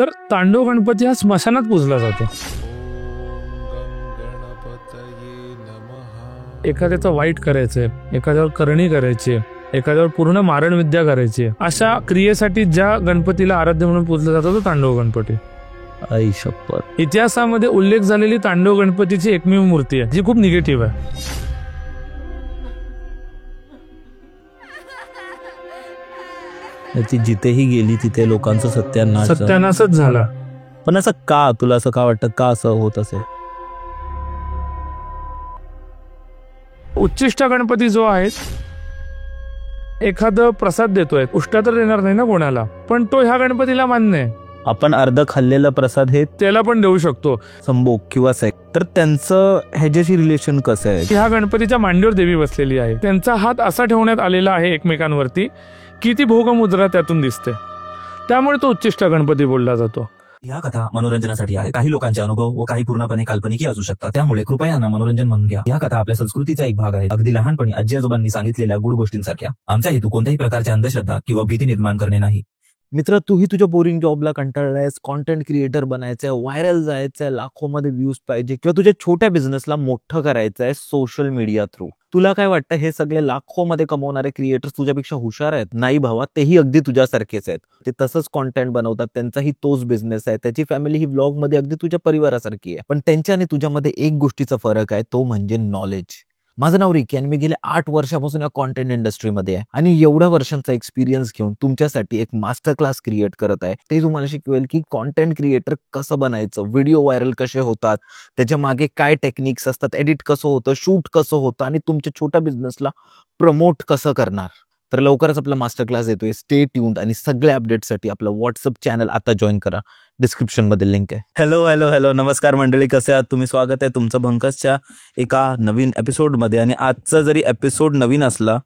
तर तांडव गणपती हा स्मशानात पूजला जातो. एखाद्याचं वाईट करायचंय, एखाद्यावर करणी करायची, एखाद्यावर पूर्ण मारण विद्या करायची, अशा क्रियेसाठी ज्या गणपतीला आराध्य म्हणून पूजला जातो तो तांडव गणपती. आई शपथ. इतिहासामध्ये उल्लेख झालेली तांडव गणपतीची एकमेव मूर्ती आहे जी खूप निगेटिव्ह आहे. ती जिथेही गेली तिथे लोकांचं सत्यानाशच झाला. पण असं का, तुला असं का वाटतं, का असं होत असेल? उच्चिष्ट गणपती जो आहे, एखादं प्रसाद देतोय, उष्टा तर देणार नाही ना कोणाला, पण तो ह्या गणपतीला मान्य आहे. आपण अर्ध खाल्लेला प्रसाद हे त्याला पण देऊ शकतो, संभोग किंवा सेक. तर त्यांचं ह्याच्याशी रिलेशन कसं आहे? ह्या गणपतीच्या मांडीवर देवी बसलेली आहे, त्यांचा हात असा ठेवण्यात आलेला आहे एकमेकांवरती की ती भोगमुद्रा त्यातून दिसते, त्यामुळे तो उच्चिष्ट गणपती बोलला जातो. या कथा मनोरंजनासाठी आहे. काही लोकांचे अनुभव व काही पूर्णपणे काल्पनिक असू शकतात, त्यामुळे कृपया यांना मनोरंजन म्हणून घ्या. या कथा आपल्या संस्कृतीचा एक भाग आहे, अगदी लहानपणी आजी आजोबांनी सांगितलेल्या गुड गोष्टींसारख्या. आमचा हेतू कोणत्याही प्रकारची अंधश्रद्धा किंवा भीती निर्माण करणे नाही. मित्र, तूही तुझ्या बोरिंग जॉबला कंटाळलायस, कॉन्टेंट क्रिएटर बनायचंय, व्हायरल जायचंय, लाखोमध्ये व्ह्यूज पाहिजे, किंवा तुझ्या छोट्या बिझनेसला मोठं करायचंय सोशल मीडिया थ्रू. तुला काय वाटतं हे सगळे लाखोमध्ये कमवणारे क्रिएटर्स तुझ्यापेक्षा हुशार आहेत? नाही भावा, तेही अगदी तुझ्यासारखेच आहेत. ते तसंच कॉन्टेंट बनवतात, त्यांचाही तोच बिझनेस आहे, त्याची फॅमिली ही व्लॉग मध्ये अगदी तुझ्या परिवारासारखी आहे. पण त्यांच्या आणि तुझ्यामध्ये एक गोष्टीचा फरक आहे, तो म्हणजे नॉलेज. माझं नाव रिकी आणि मी गेले 8 वर्षापासून या कॉन्टेंट इंडस्ट्रीमध्ये आहे आणि एवढ्या वर्षांचा एक्सपिरियन्स घेऊन तुमच्यासाठी एक मास्टर क्लास क्रिएट करत आहे. ते तुम्हाला शिकवेल की कॉन्टेंट क्रिएटर कसं बनायचं, व्हिडिओ व्हायरल कसे होतात, त्याच्या मागे काय टेक्निक्स असतात, एडिट कसं होतं, शूट कसं होतं आणि तुमच्या छोट्या बिझनेसला प्रमोट कसं करणार. तर लवकरच आपला मास्टर क्लास येतोय. स्टे ट्यून्ड आणि सगळ्या अपडेटसाठी आपलं व्हॉट्सअप चॅनल आता जॉईन करा, डिस्क्रिप्शन मध्ये लिंक आहे. हॅलो, नमस्कार मंडळी, कसे आहात तुम्ही? स्वागत आहे तुमचं भंकसच्या एका नवीन एपिसोडमध्ये. आणि आजचा जरी एपिसोड नवीन असला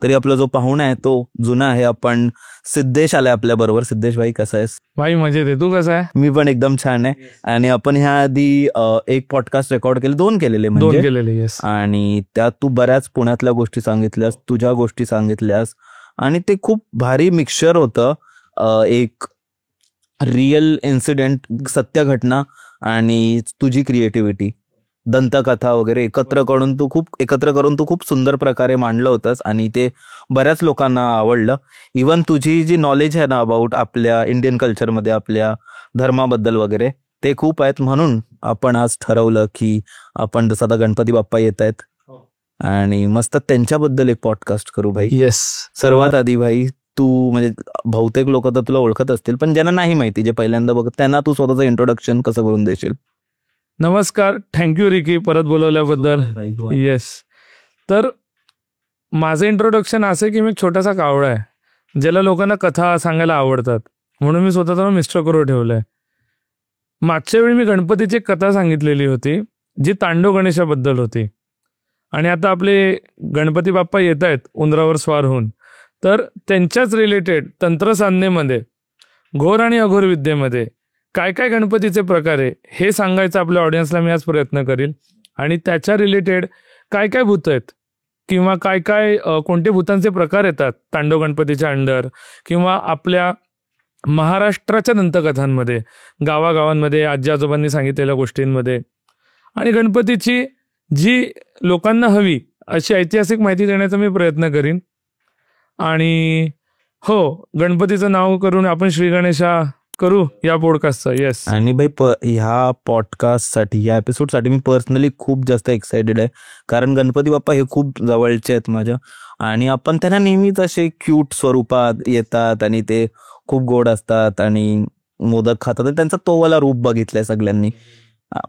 तरी आपला जो पाहुणा आहे तो जुना आहे. आपण सिद्धेश आलाय आपल्या बरोबर. सिद्धेश भाई, कसा आहेस? भाई मजेत आहे, तू कसा आहे? मी पण एकदम छान आहे. आणि आपण ह्या आधी एक पॉडकास्ट रेकॉर्ड केले, 2 केलेले. येस. आणि त्यात तू बऱ्याच पुण्यातल्या गोष्टी सांगितल्यास, तुझ्या गोष्टी सांगितल्यास, आणि ते खूप भारी मिक्सचर होतं. एक रिअल इन्सिडेंट, सत्य घटना आणि तुझी क्रिएटिव्हिटी, दंतकथा वगैरे एकत्र करून तू खूप सुंदर प्रकारे मांडलं होतंस आणि ते बऱ्याच लोकांना आवडलं. इवन तुझी जी नॉलेज आहे ना अबाउट आपल्या इंडियन कल्चरमध्ये, आपल्या धर्माबद्दल वगैरे, ते खूप आहेत. म्हणून आपण आज ठरवलं की आपण जसं आता गणपती बाप्पा येत आहेत आणि मस्त त्यांच्याबद्दल एक पॉडकास्ट करू. भाई येस. सर्वात आधी भाई, तू म्हणजे बहुतेक लोक तर तुला ओळखत असतील, पण ज्यांना नाही माहिती, जे पहिल्यांदा बघत, त्यांना तू स्वतःचं इंट्रोडक्शन कसं करून देशील? नमस्कार, थँक्यू रिकी परत बोलवल्याबद्दल. येस. तर माझं इंट्रोडक्शन असं आहे की मी छोटासा कावळा आहे ज्याला लोकांना कथा सांगायला आवडतात, म्हणून मी स्वतःला मिस्टर करून ठेवलंय. मागच्या वेळी मी गणपतीची एक कथा सांगितलेली होती जी तांडव गणेशाबद्दल होती, आणि आता आपले गणपती बाप्पा येत आहेत उंदरावर स्वार होऊन, तर त्यांच्याच रिलेटेड तंत्रसाधनेमध्ये, घोर आणि अघोर विद्येमध्ये काय काय गणपतीचे प्रकार आहे हे सांगायचं आपल्या ऑडियन्सला मी आज प्रयत्न करील. आणि त्याच्या रिलेटेड काय काय भूत आहेत किंवा काय काय कोणते भूतांचे प्रकार येतात तांडव गणपतीच्या अंडर, किंवा आपल्या महाराष्ट्राच्या दंतकथांमध्ये, गावागावांमध्ये आजी आजोबांनी सांगितलेल्या गोष्टींमध्ये, आणि गणपतीची जी लोकांना हवी अशी ऐतिहासिक माहिती देण्याचा मी प्रयत्न करीन. आणि हो, गणपतीचं नाव करून आपण श्री गणेशा करू या पॉडकास्टचं. येस. आणि भाई ह्या पॉडकास्टसाठी, या एपिसोडसाठी मी पर्सनली खूप जास्त एक्सायटेड आहे, कारण गणपती बाप्पा हे खूप जवळचे आहेत माझ्या, आणि आपण त्यांना नेहमीच असे क्यूट स्वरूपात येतात आणि ते खूप गोड असतात आणि मोदक खातात, आणि त्यांचा तो वाला रूप बघितलंय सगळ्यांनी.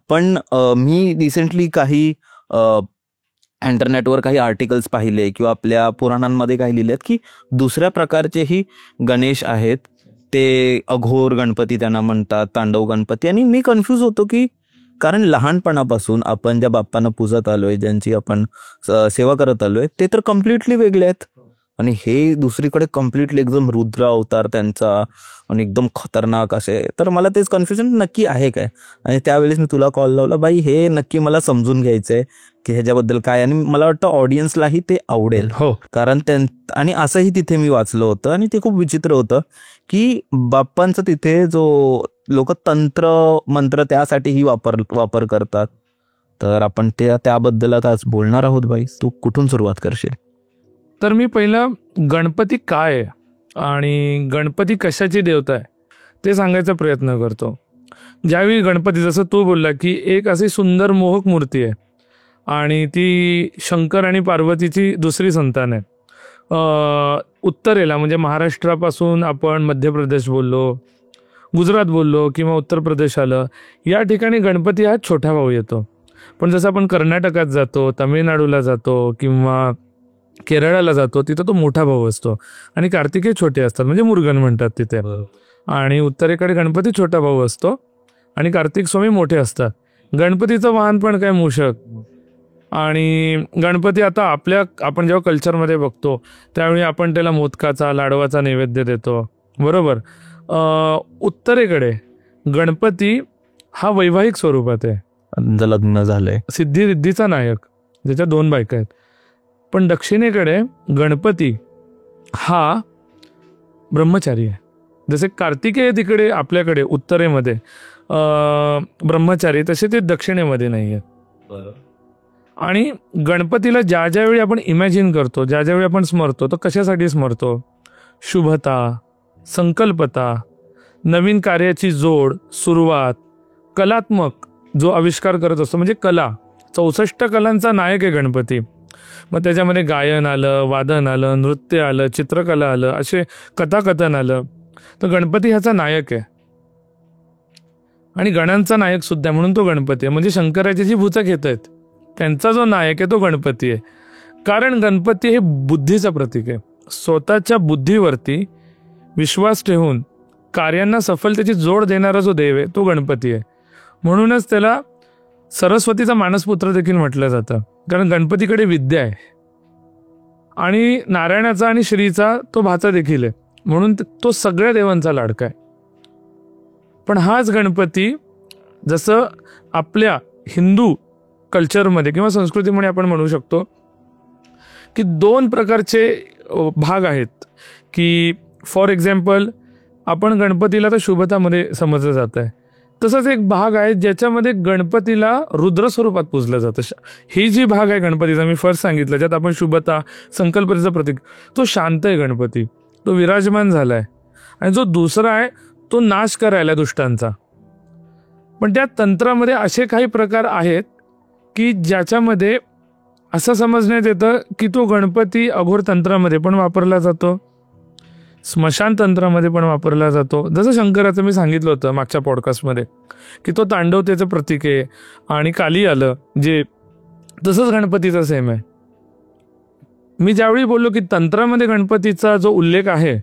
पण मी रिसेंटली काही इंटरनेटवर काही आर्टिकल्स पाहिले किंवा आपल्या पुराणांमध्ये काही लिहिलेत की दुसऱ्या प्रकारचेही गणेश आहेत, ते अघोर गणपती त्यांना म्हणतात, तांडव गणपती. आणि मी कन्फ्यूज होतो की, कारण लहानपणापासून आपण ज्या बाप्पांना पूजत आलोय, ज्यांची आपण सेवा करत आलोय, ते तर कम्प्लिटली वेगळे आहेत. आणि हे दुसरीकडे कम्प्लिटली एकदम रुद्र अवतार त्यांचा आणि एकदम खतरनाक असे. तर मला तेच कन्फ्युजन नक्की आहे काय. आणि त्यावेळेस मी तुला कॉल लावला, बाई हे नक्की मला समजून घ्यायचंय की ह्याच्याबद्दल काय. आणि मला वाटतं ऑडियन्सलाही ते आवडेल. हो, कारण आणि असंही तिथे मी वाचलं होतं आणि ते खूप विचित्र होतं की बाप्पांचं तिथे जो लोक तंत्र मंत्र त्यासाठीही वापर करतात. तर आपण त्याबद्दल आता आज बोलणार आहोत. बाई तू कुठून सुरुवात करशील? तर मी पहिलं गणपती काय आहे आणि गणपती कशाची देवता आहे ते सांगायचा प्रयत्न करतो. ज्यावेळी गणपती, जसं तू बोलला की एक अशी सुंदर मोहक मूर्ती आहे आणि ती शंकर आणि पार्वतीची दुसरी संतान आहे. उत्तरेला म्हणजे महाराष्ट्रापासून आपण मध्य प्रदेश बोललो, गुजरात बोललो किंवा उत्तर प्रदेश आलं, या ठिकाणी गणपती हा छोटा भाऊ येतो. पण जसं आपण कर्नाटकात जातो, तामिळनाडूला जातो किंवा केरळाला जातो, तिथं तो मोठा भाऊ असतो आणि कार्तिकेय छोटे असतात, म्हणजे मुरुगन म्हणतात तिथे. आणि उत्तरेकडे गणपती छोटा भाऊ असतो आणि कार्तिक स्वामी मोठे असतात. गणपतीचं वाहन पण काय मूषक. आणि गणपती आता आपण जेव्हा कल्चरमध्ये बघतो त्यावेळी आपण त्याला मोदकाचा, लाडवाचा नैवेद्य देतो, बरोबर. उत्तरेकडे गणपती हा वैवाहिक स्वरूपात आहे, लग्न झालंय, सिद्धी रिद्धीचा नायक, ज्याच्या 2 बायका आहेत. पण दक्षिणेकडे गणपती हा ब्रह्मचारी आहे. जसे कार्तिकेय तिकडे आपल्याकडे उत्तरेमध्ये ब्रह्मचारी, तसे ते दक्षिणेमध्ये नाही आहेत. आणि गणपतीला ज्या ज्यावेळी आपण इमॅजिन करतो, ज्या ज्यावेळी आपण स्मरतो, तर कशासाठी स्मरतो? शुभता, संकल्पता, नवीन कार्याची जोड, सुरुवात, कलात्मक जो आविष्कार करत असतो, म्हणजे कला. 64 कलांचा नायक आहे गणपती. मग त्याच्यामध्ये गायन आलं, वादन आलं, नृत्य आलं, चित्रकला आलं, असे कथाकथन आलं. तर गणपती ह्याचा नायक आहे आणि गणांचा नायक सुद्धा, म्हणून तो गणपती आहे. म्हणजे शंकराची जी भुचं घेत आहेत त्यांचा जो नायक आहे तो गणपती आहे. कारण गणपती हे बुद्धीचं प्रतीक आहे. स्वतःच्या बुद्धीवरती विश्वास ठेवून कार्यांना सफलतेची जोड देणारा जो देव आहे तो गणपती आहे. म्हणूनच त्याला सरस्वतीचा मानसपुत्र देखील म्हटलं जातं, कारण गणपतीकडे विद्या आहे. आणि नारायणाचा आणि श्रीचा तो भाचा देखील आहे, म्हणून तो सगळ्या देवांचा लाडका आहे. पण हाच गणपती, जसं आपल्या हिंदू कल्चरमध्ये किंवा संस्कृतीमध्ये आपण म्हणू शकतो की 2 प्रकारचे भाग आहेत. की फॉर एक्झाम्पल आपण गणपतीला तर शुभतामध्ये समजलं जात आहे, तसंच एक भाग आहे ज्याच्यामध्ये गणपतीला रुद्र स्वरूपात पूजलं जातं. ही जी भाग आहे गणपतीचा, मी फर्स्ट सांगितलं, ज्यात आपण शुभता, संकल्पतेचं प्रतीक, तो शांत आहे गणपती, तो विराजमान झाला आहे. आणि जो दुसरा आहे तो नाश करायला दुष्टांचा. पण त्या तंत्रामध्ये असे काही प्रकार आहेत की ज्याच्यामध्ये असं समजण्यात येतं की तो गणपती अघोर तंत्रामध्ये पण वापरला जातो, स्मशान तंत्रामध्ये पण वापरला जातो. जसं शंकराचं मी सांगितलं होतं मागच्या पॉडकास्टमध्ये की तो तांडवतेचं प्रतीक आहे आणि काली आलं, जे तसंच गणपतीचं सेम आहे. मी ज्यावेळी बोललो की तंत्रामध्ये गणपतीचा जो उल्लेख आहे,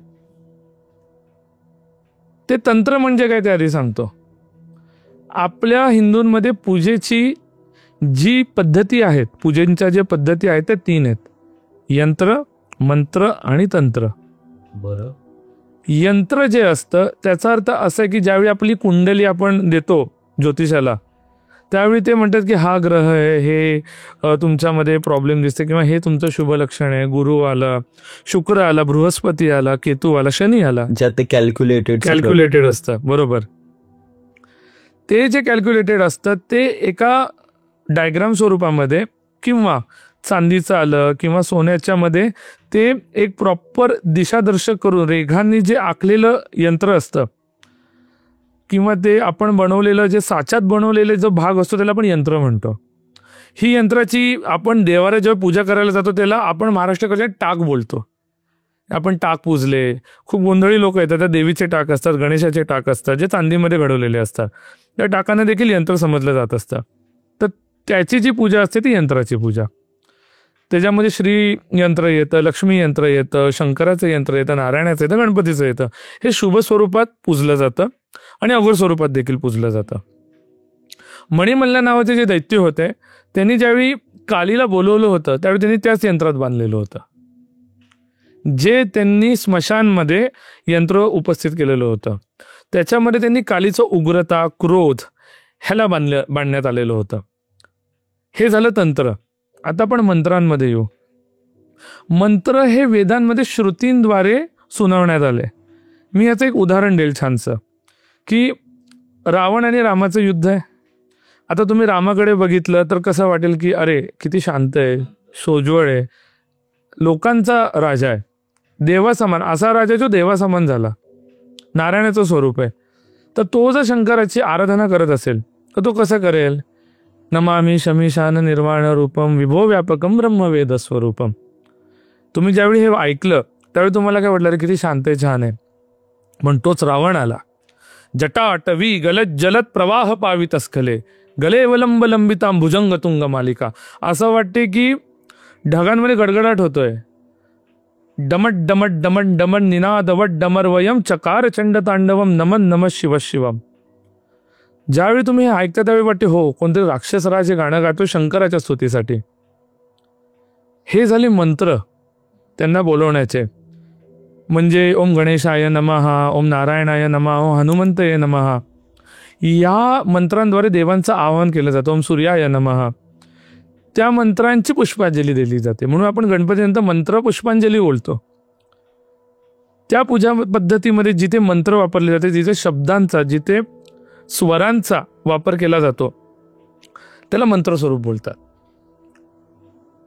ते तंत्र म्हणजे काय ते आधी सांगतो. आपल्या हिंदूंमध्ये पूजेची जी पद्धती आहेत, पूजेच्या ज्या पद्धती आहेत त्या 3 आहेत: यंत्र, मंत्र आणि तंत्र. बरं. यंत्र जे असतं त्याचा अर्थ असा आहे की ज्यावेळी आपली कुंडली आपण देतो ज्योतिषाला, त्यावेळी ते म्हणतात की हा ग्रह आहे, हे तुमच्यामध्ये प्रॉब्लेम दिसते किंवा हे तुमचं शुभ लक्षण आहे. गुरु आला, शुक्र आला, बृहस्पती आला, केतू आला, शनी आला, ज्यात ते कॅल्क्युलेटेड असतं, बरोबर. ते जे कॅल्क्युलेटेड असतं ते एका डायग्राम स्वरूपामध्ये किंवा चांदीचं आलं किंवा सोन्याच्या मध्ये ते एक प्रॉपर दिशादर्शक करून रेघांनी जे आखलेलं यंत्र असतं, किंवा ते आपण बनवलेलं जे साच्यात बनवलेले जो भाग असतो त्याला आपण यंत्र म्हणतो. ही यंत्राची आपण देवाला जेव्हा पूजा करायला जातो त्याला आपण महाराष्ट्राकडे टाक बोलतो. आपण टाक पूजले, खूप गोंधळी लोक येतात, त्या देवीचे टाक असतात, गणेशाचे टाक असतात, जे चांदीमध्ये घडवलेले असतात. त्या टाकांना देखील यंत्र समजलं जात असतं. तर त्याची जी पूजा असते ती यंत्राची पूजा. त्याच्यामध्ये श्री यंत्र येतं, लक्ष्मी यंत्र येतं, शंकराचं यंत्र येतं, नारायणाचं येतं, गणपतीचं येतं. हे शुभ स्वरूपात पूजलं जातं आणि अघोर स्वरूपात देखील पूजलं जातं. मणिमल्ला नावाचे जे दैत्य होते त्यांनी ज्यावेळी कालीला बोलवलं होतं त्यावेळी त्यांनी त्याच यंत्रात बांधलेलं होतं. जे त्यांनी स्मशानमध्ये यंत्र उपस्थित केलेलं होतं. त्याच्यामध्ये त्यांनी कालीचं उग्रता, क्रोध ह्याला बांधण्यात आलेलं होतं. हे झालं तंत्र. आता आपण मंत्रांमध्ये येऊ. मंत्र हे वेदांमध्ये श्रुतींद्वारे सुनावण्यात आले. मी याचं एक उदाहरण देईल छानसं, की रावण आणि रामाचं युद्ध आहे. आता तुम्ही रामाकडे बघितलं तर कसं वाटेल की अरे किती शांत आहे, सोज्वळ आहे, लोकांचा राजा आहे, देवासमान, असा राजा जो देवासमान झाला, नारायणाचं स्वरूप आहे. तर तो जर शंकराची आराधना करत असेल तर तो कसं करेल? नमामि शमीशान निर्वाण रूपम विभो व्यापकम ब्रह्मवेद स्वरूपम. तुम्ही ज्यावेळी हे ऐकलं त्यावेळी तुम्हाला काय वाटलं? रे किती शांत आहे, छान आहे. पण तोच रावण आला. जटाटवी गलत जलत प्रवाह पावित स्खले गले वलंब लंबिता भुजंग तुंग मालिका. असं वाटते की ढगांमध्ये गडगडाट होतोय. डमट डमट डमट डमट निनादवट डमरवयम चकार चंड तांडवम नमन नम शिव शिवम. ज्यावेळी तुम्ही हे ऐकता त्यावेळी वाटते हो कोणतरी राक्षसराज हे गाणं गातो शंकराच्या स्तुतीसाठी. हे झाले मंत्र त्यांना बोलवण्याचे. म्हणजे ओम गणेशाय नमः, ओम नारायणाय नमः, ओम हनुमंतये नमः, या मंत्रांद्वारे देवांचं आवाहन केलं जातं. ओम सूर्याय नमः. त्या मंत्रांची पुष्पांजली दिली जाते. म्हणून आपण गणपतीनंतर मंत्र पुष्पांजली बोलतो. त्या पूजा पद्धतीमध्ये जिथे मंत्र वापरले जाते, जिथे शब्दांचा, जिथे स्वरांचा वापर केला जातो, त्याला मंत्र स्वरूप बोलतात.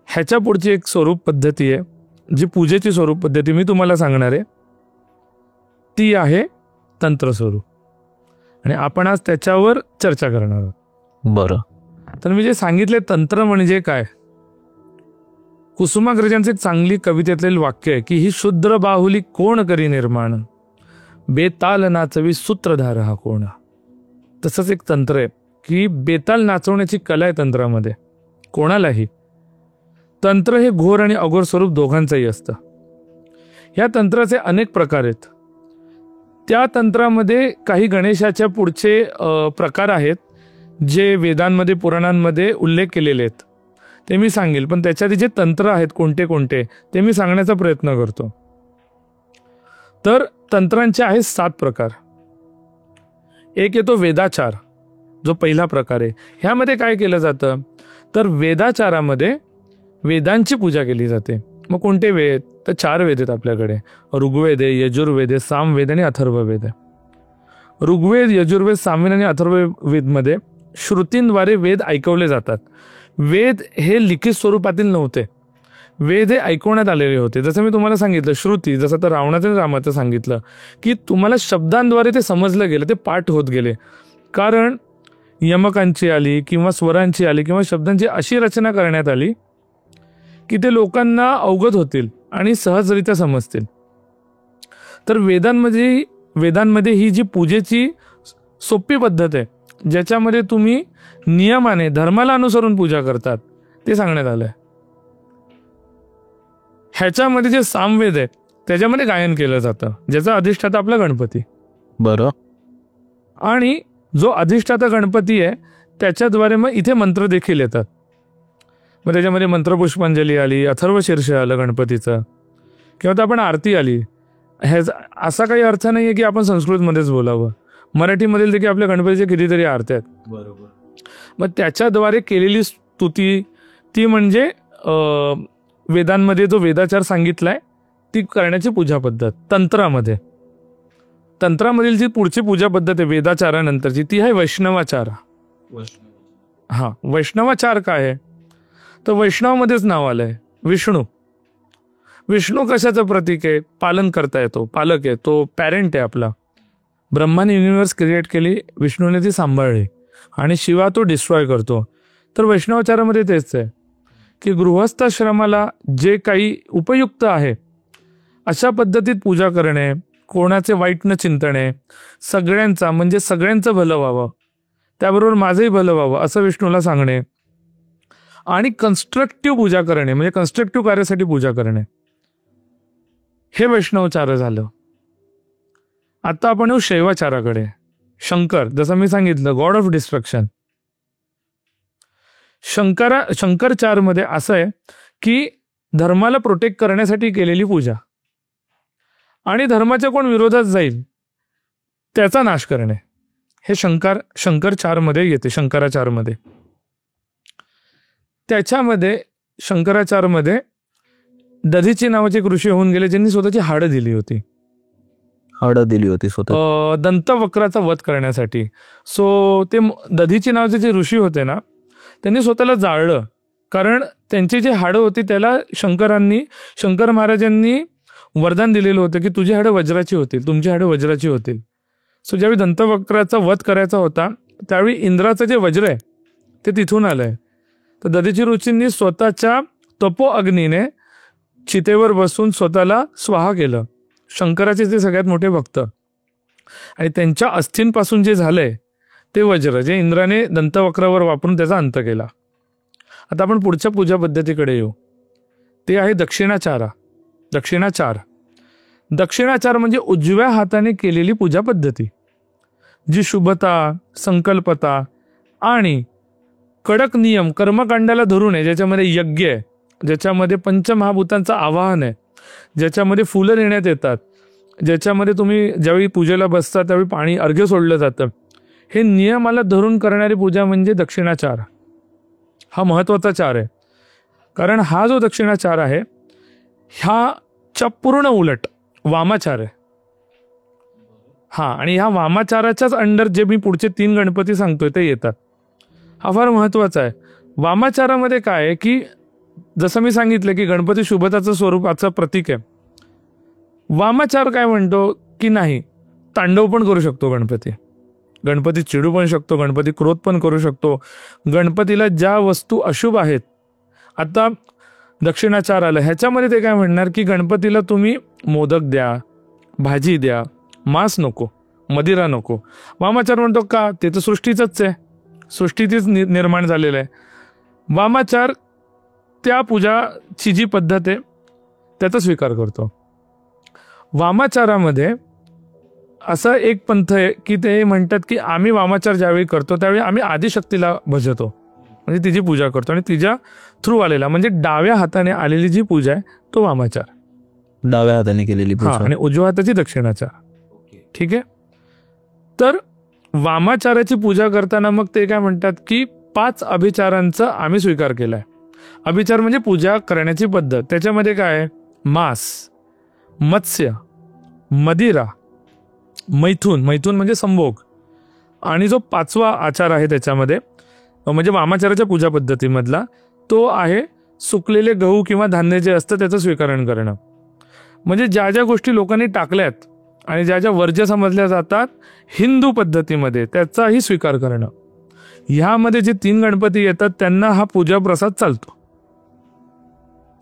ह्याच्या पुढची एक स्वरूप पद्धती आहे, जी पूजेची स्वरूप पद्धती मी तुम्हाला सांगणार आहे, ती आहे तंत्र स्वरूप. आणि आपण आज त्याच्यावर चर्चा करणार आहोत. बरं. तर मी जे सांगितले तंत्र म्हणजे काय, कुसुमाग्रजांचं एक चांगली कवितेतले वाक्य आहे की ही शुद्र बाहुली कोण करी निर्माण, बेताल नाचवी सूत्रधार हा कोण. तसंच एक तंत्र आहे की बेताल नाचवण्याची कला आहे तंत्रामध्ये कोणालाही. तंत्र हे घोर आणि अघोर स्वरूप दोघांचंही असतं. या तंत्राचे अनेक प्रकार आहेत. त्या तंत्रामध्ये काही गणेशाच्या पुढचे प्रकार आहेत जे वेदांमध्ये, पुराणांमध्ये उल्लेख केलेले आहेत, ते मी सांगेल. पण त्याच्यात जे तंत्र आहेत कोणते कोणते ते मी सांगण्याचा प्रयत्न करतो. तर तंत्रांचे आहेत 7 प्रकार. एक येतो वेदाचार, जो पहिला प्रकार आहे. ह्यामध्ये काय केलं जातं तर वेदाचारामध्ये वेदांची पूजा केली जाते. मग कोणते वेद? तर 4 वेद आहेत आपल्याकडे. ऋग्वेद आहे, यजुर्वेद आहे, सामवेद आणि अथर्ववेद आहे. ऋग्वेद, यजुर्वेद, सामवेद आणि अथर्ववेदमध्ये श्रुतींद्वारे वेद ऐकवले जातात. वेद हे लिखित स्वरूपातील नव्हते, वेद हे ऐकवण्यात आलेले होते. जसं मी तुम्हाला सांगितलं श्रुती, जसं तर रावणाचं आणि रामाचं सांगितलं की तुम्हाला शब्दांद्वारे ते समजलं गेलं, ते पाठ होत गेले. कारण यमकांची आली किंवा स्वरांची आली किंवा शब्दांची अशी रचना करण्यात आली की ते लोकांना अवगत होतील आणि सहजरित्या समजतील. तर वेदांमध्ये ही जी पूजेची सोपी पद्धत आहे, ज्याच्यामध्ये तुम्ही नियमाने, धर्माला अनुसरून पूजा करतात, ते सांगण्यात आलंय. ह्याच्यामध्ये जे सामवेद आहे त्याच्यामध्ये गायन केलं जातं, ज्याचा अधिष्ठाता आपला गणपती. बरं. आणि जो अधिष्ठाता गणपती आहे त्याच्याद्वारे मग इथे मंत्र देखील येतात. मग त्याच्यामध्ये मंत्रपुष्पांजली आली, अथर्वशीर्ष आलं गणपतीचं, किंवा तर आपण आरती आली. असा काही अर्थ नाही आहे की आपण संस्कृतमध्येच बोलावं. मराठीमधील देखील आपल्या गणपतीच्या कितीतरी आरत्या आहेत. बरोबर. मग त्याच्याद्वारे केलेली स्तुती ती म्हणजे वेदांमध्ये जो वेदाचार सांगितलाय ती करण्याची पूजा पद्धत. तंत्रामधील जी पुढची पूजा पद्धत आहे वेदाचारानंतरची, ती आहे वैष्णवाचार. वैष्णवाचार काय आहे तर वैष्णवमध्येच नाव आलंय विष्णू. विष्णू कशाचं प्रतीक आहे? पालन करता येतो, पालक आहे, तो पॅरेंट आहे आपला. ब्रह्माने युनिव्हर्स क्रिएट केली, विष्णूने ती सांभाळली, आणि शिवा तो डिस्ट्रॉय करतो. तर वैष्णवाचारामध्ये तेच आहे की गृहस्थाश्रमाला जे काही उपयुक्त आहे अशा पद्धतीत पूजा करणे, कोणाचे वाईट न चिंतणे, सगळ्यांचा म्हणजे सगळ्यांचं भलं व्हावं, त्याबरोबर माझंही भलं व्हावं असं विष्णूला सांगणे, आणि कन्स्ट्रक्टिव्ह पूजा करणे म्हणजे कन्स्ट्रक्टिव्ह कार्यासाठी पूजा करणे, हे वैष्णवचार झालं. आता आपण येऊ शैवाचाराकडे. शंकर, जसं मी सांगितलं, गॉड ऑफ डिस्ट्रक्शन. शंकरचारमध्ये असं आहे की धर्माला प्रोटेक्ट करण्यासाठी केलेली पूजा. आणि धर्माच्या कोण विरोधात जाईल त्याचा नाश करणे, हे शंकराचारमध्ये येते. शंकराचारमध्ये त्याच्यामध्ये शंकराचारमध्ये दधीची नावाचे एक ऋषी होऊन गेले, ज्यांनी स्वतःची हाडं दिली होती स्वतः दंतवक्राचा वध करण्यासाठी. सो ते दधीची नावाचे जे ऋषी होते ना, त्यांनी स्वतःला जाळलं, कारण त्यांची जी हाडं होती त्याला शंकर महाराजांनी वरदान दिलेलं होतं की तुझी हाडं वज्राची होतील, तुमची हाडं वज्राची होतील. सो ज्यावेळी दंतवक्राचा वध करायचा होता त्यावेळी इंद्राचं जे वज्र आहे ते तिथून आलंय. तर दधीची ऋषींनी स्वतःच्या तपो अग्नीने चितेवर बसून स्वतःला स्वाहा केलं. शंकराचे ते सगळ्यात मोठे भक्त, आणि त्यांच्या अस्थींपासून जे झालंय ते वज्र, जे इंद्राने दंतवक्रावर वापरून त्याचा अंत केला. आता आपण पुढच्या पूजा पद्धतीकडे येऊ, ते आहे दक्षिणाचार. दक्षिणाचार म्हणजे उजव्या हाताने केलेली पूजा पद्धती, जी शुभता, संकल्पता आणि कडक नियम कर्मकांडाला धरून आहे, ज्याच्यामध्ये यज्ञ आहे, ज्याच्यामध्ये पंचमहाभूतांचं आवाहन आहे, ज्याच्यामध्ये फुलं नेण्यात येतात, ज्याच्यामध्ये तुम्ही ज्यावेळी पूजेला बसता त्यावेळी पाणी अर्घ्य सोडलं जातं. हे नियमाला धरून करणारी पूजा म्हणजे दक्षिणाचार. हा महत्त्वाचा चार आहे, कारण हा जो दक्षिणाचार आहे ह्याच्या पूर्ण उलट वामाचार आहे. आणि ह्या वामाचाराच्याच अंडर जे मी पुढचे 3 गणपती सांगतोय ते येतात. हा फार महत्त्वाचा आहे. वामाचारामध्ये काय आहे की जसं मी सांगितलं की गणपती शुभताचं स्वरूपाचं प्रतीक आहे. वामाचार काय म्हणतो की नाही, तांडव पण करू शकतो गणपती चिडू पण शकतो, गणपती क्रोध पण करू शकतो. गणपतीला ज्या वस्तू अशुभ आहेत, आता दक्षिणाचार आलं ह्याच्यामध्ये ते काय म्हणणार की गणपतीला तुम्ही मोदक द्या, भाजी द्या, मांस नको, मदिरा नको. वामाचार म्हणतो का, ते तर सृष्टीचंच आहे, सृष्टीचीच निर्माण झालेलं आहे. वामाचार त्या पूजाची जी पद्धत आहे त्याचा स्वीकार करतो. वामाचारामध्ये असा एक पंथ आहे की ते म्हणतात की आम्ही वामाचार ज्यावेळी करतो त्यावेळी आम्ही आदिशक्तीला भजतो, म्हणजे तिची पूजा करतो, आणि तिच्या थ्रू आलेला म्हणजे डाव्या हाताने आलेली जी पूजा आहे तो वामाचार, डाव्या हाताने केलेली पूजा, आणि उजव्या हाताची दक्षिणाचार. ठीक आहे. तर वामाचाराची पूजा करताना मग ते काय म्हणतात की 5 अभिचारांचा आम्ही स्वीकार केलाय. अभिचार म्हणजे पूजा करण्याची पद्धत. त्याच्यामध्ये काय आहे, मांस, मत्स्य, मदिरा, मैथून म्हणजे संभोग, आणि जो 5वा आचार आहे त्याच्यामध्ये म्हणजे वामाचाराच्या पूजा पद्धतीमधला तो आहे सुकलेले गहू किंवा धान्य जे असतं त्याचं स्वीकारण करणं. म्हणजे ज्या ज्या गोष्टी लोकांनी टाकल्यात आणि ज्या ज्या वर्ज्य समजल्या जातात हिंदू पद्धतीमध्ये त्याचाही स्वीकार करणं. ह्यामध्ये जे 3 गणपती येतात त्यांना हा पूजा प्रसाद चालतो,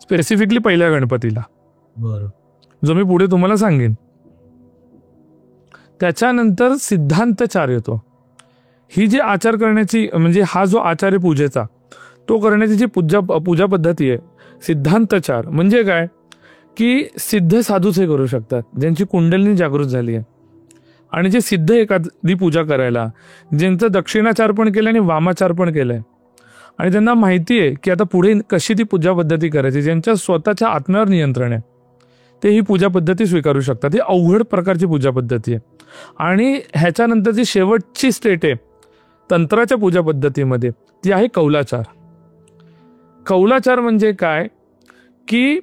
स्पेसिफिकली पहिल्या गणपतीला, जो मी पुढे तुम्हाला सांगेन. त्याच्यानंतर सिद्धांतचार येतो. ही जी आचार करण्याची म्हणजे हा जो आचार आहे पूजेचा तो करण्याची जी पूजा पद्धती आहे सिद्धांतचार म्हणजे काय की सिद्ध साधूच हे करू शकतात, ज्यांची कुंडलिनी जागृत झाली आहे, आणि जे सिद्ध एखादी पूजा करायला, ज्यांचं दक्षिणाचार पण केलं आणि वामाचार पण केलंय, आणि त्यांना माहिती आहे की आता पुढे कशी ती पूजा पद्धती करायची, ज्यांच्या स्वतःच्या आत्म्यावर नियंत्रण आहे, ते ही पूजा पद्धती स्वीकारू शकतात. ही अवघड प्रकारची पूजा पद्धती आहे. आणि ह्याच्यानंतरची शेवटची स्टेट आहे तंत्राच्या पूजा पद्धतीमध्ये, ती आहे कौलाचार. कौलाचार म्हणजे काय की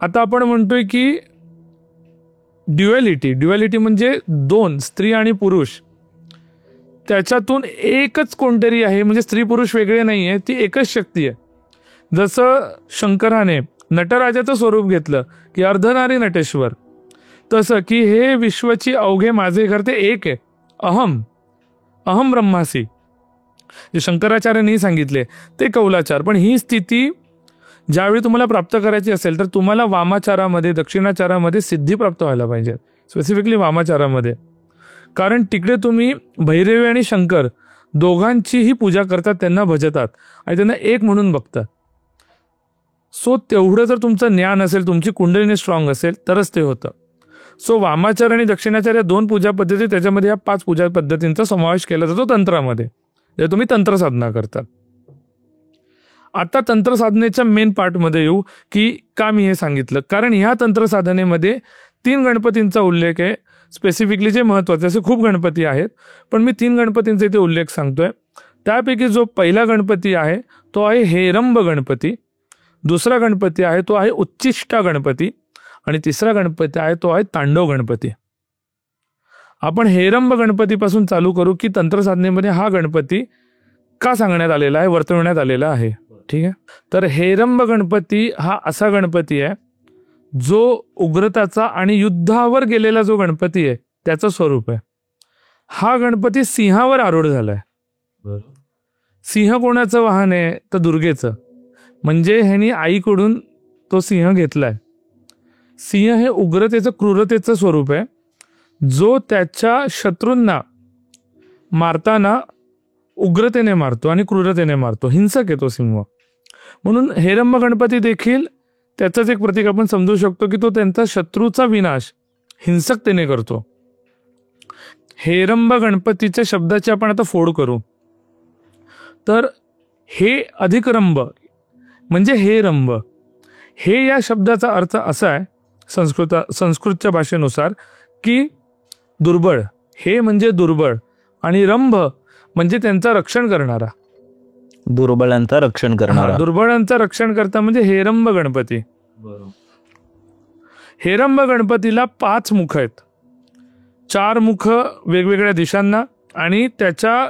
आता आपण म्हणतोय की ड्युएलिटी म्हणजे 2 स्त्री आणि पुरुष, त्याच्यातून एकच कोणतरी आहे, म्हणजे स्त्री पुरुष वेगळे नाही आहे, ती एकच शक्ती आहे. जसं शंकराने नटराजाचं स्वरूप घेतलं की अर्धनारी नटेश्वर, तसं की हे विश्वची अवघे माझे घर ते एक आहे, अहम ब्रह्मासी, जे शंकराचार्यांनी सांगितले ते कौलाचार. पण ही स्थिती ज्यावेळी तुम्हाला प्राप्त करायची असेल तर तुम्हाला वामाचारामध्ये दक्षिणाचारामध्ये सिद्धी प्राप्त व्हायला पाहिजे, स्पेसिफिकली वामाचारामध्ये, कारण तिकडे तुम्ही भैरवी आणि शंकर दोघांचीही पूजा करतात, त्यांना भजतात आणि त्यांना एक म्हणून बघतात. सो तेवढं जर तुमचं ज्ञान असेल, तुमची कुंडलिनी स्ट्रॉंग असेल तरच ते होतं. सो वामाचार आणि दक्षिणाचार या 2 पूजा पद्धती, त्याच्यामध्ये या 5 पूजा पद्धतींचा समावेश केला जातो तंत्रामध्ये, जे तुम्ही तंत्र साधना करतात. आता तंत्र साधनेच्या मेन पार्टमध्ये येऊ की का मी हे सांगितलं, कारण ह्या तंत्र साधनेमध्ये 3 गणपतींचा उल्लेख आहे स्पेसिफिकली जे महत्त्वाचे. असे खूप गणपती आहेत, पण मी 3 गणपतींचा इथे उल्लेख सांगतोय. त्यापैकी जो पहिला गणपती आहे तो आहे हेरंब गणपती, दुसरा गणपती आहे तो आहे उच्चिष्टा गणपती, आणि तिसरा गणपती आहे तो आहे तांडव गणपती. आपण हेरंब गणपतीपासून चालू करू की तंत्रसाधनेमध्ये हा गणपती का सांगण्यात आलेला आहे, वर्तवण्यात आलेला आहे. ठीक आहे. तर हेरंब गणपती हा असा गणपती आहे जो उग्रताचा आणि युद्धावर गेलेला जो गणपती आहे त्याचं स्वरूप आहे. हा गणपती सिंहावर आरूढ झालाय. सिंह कोणाचं वाहन आहे तर दुर्गेचं, म्हणजे ह्यांनी आईकडून तो सिंह घेतलाय. सिंह हे उग्रतेचं क्रूरतेचं स्वरूप आहे जो त्याच्या शत्रूंना मारताना उग्रतेने मारतो आणि क्रूरतेने मारतो. हिंसक आहे तो सिंह. म्हणून हेरंब गणपती देखील त्याचंच एक प्रतीक आपण समजू शकतो की तो त्यांचा शत्रूचा विनाश हिंसकतेने करतो. हेरंब गणपतीच्या शब्दाची आपण आता फोड करू. तर हे अधिक रंब म्हणजे हे रंब, हे या शब्दाचा अर्थ असा आहे संस्कृतच्या भाषेनुसार की दुर्बळ. हे म्हणजे दुर्बळ आणि रंभ म्हणजे त्यांचं रक्षण करणारा, दुर्बलांचं रक्षण करणारा. दुर्बळांचं रक्षण करता म्हणजे हेरंब गणपती. हेरंब गणपतीला 5 मुख आहेत, 4 मुख वेगवेगळ्या दिशांना, आणि त्याच्या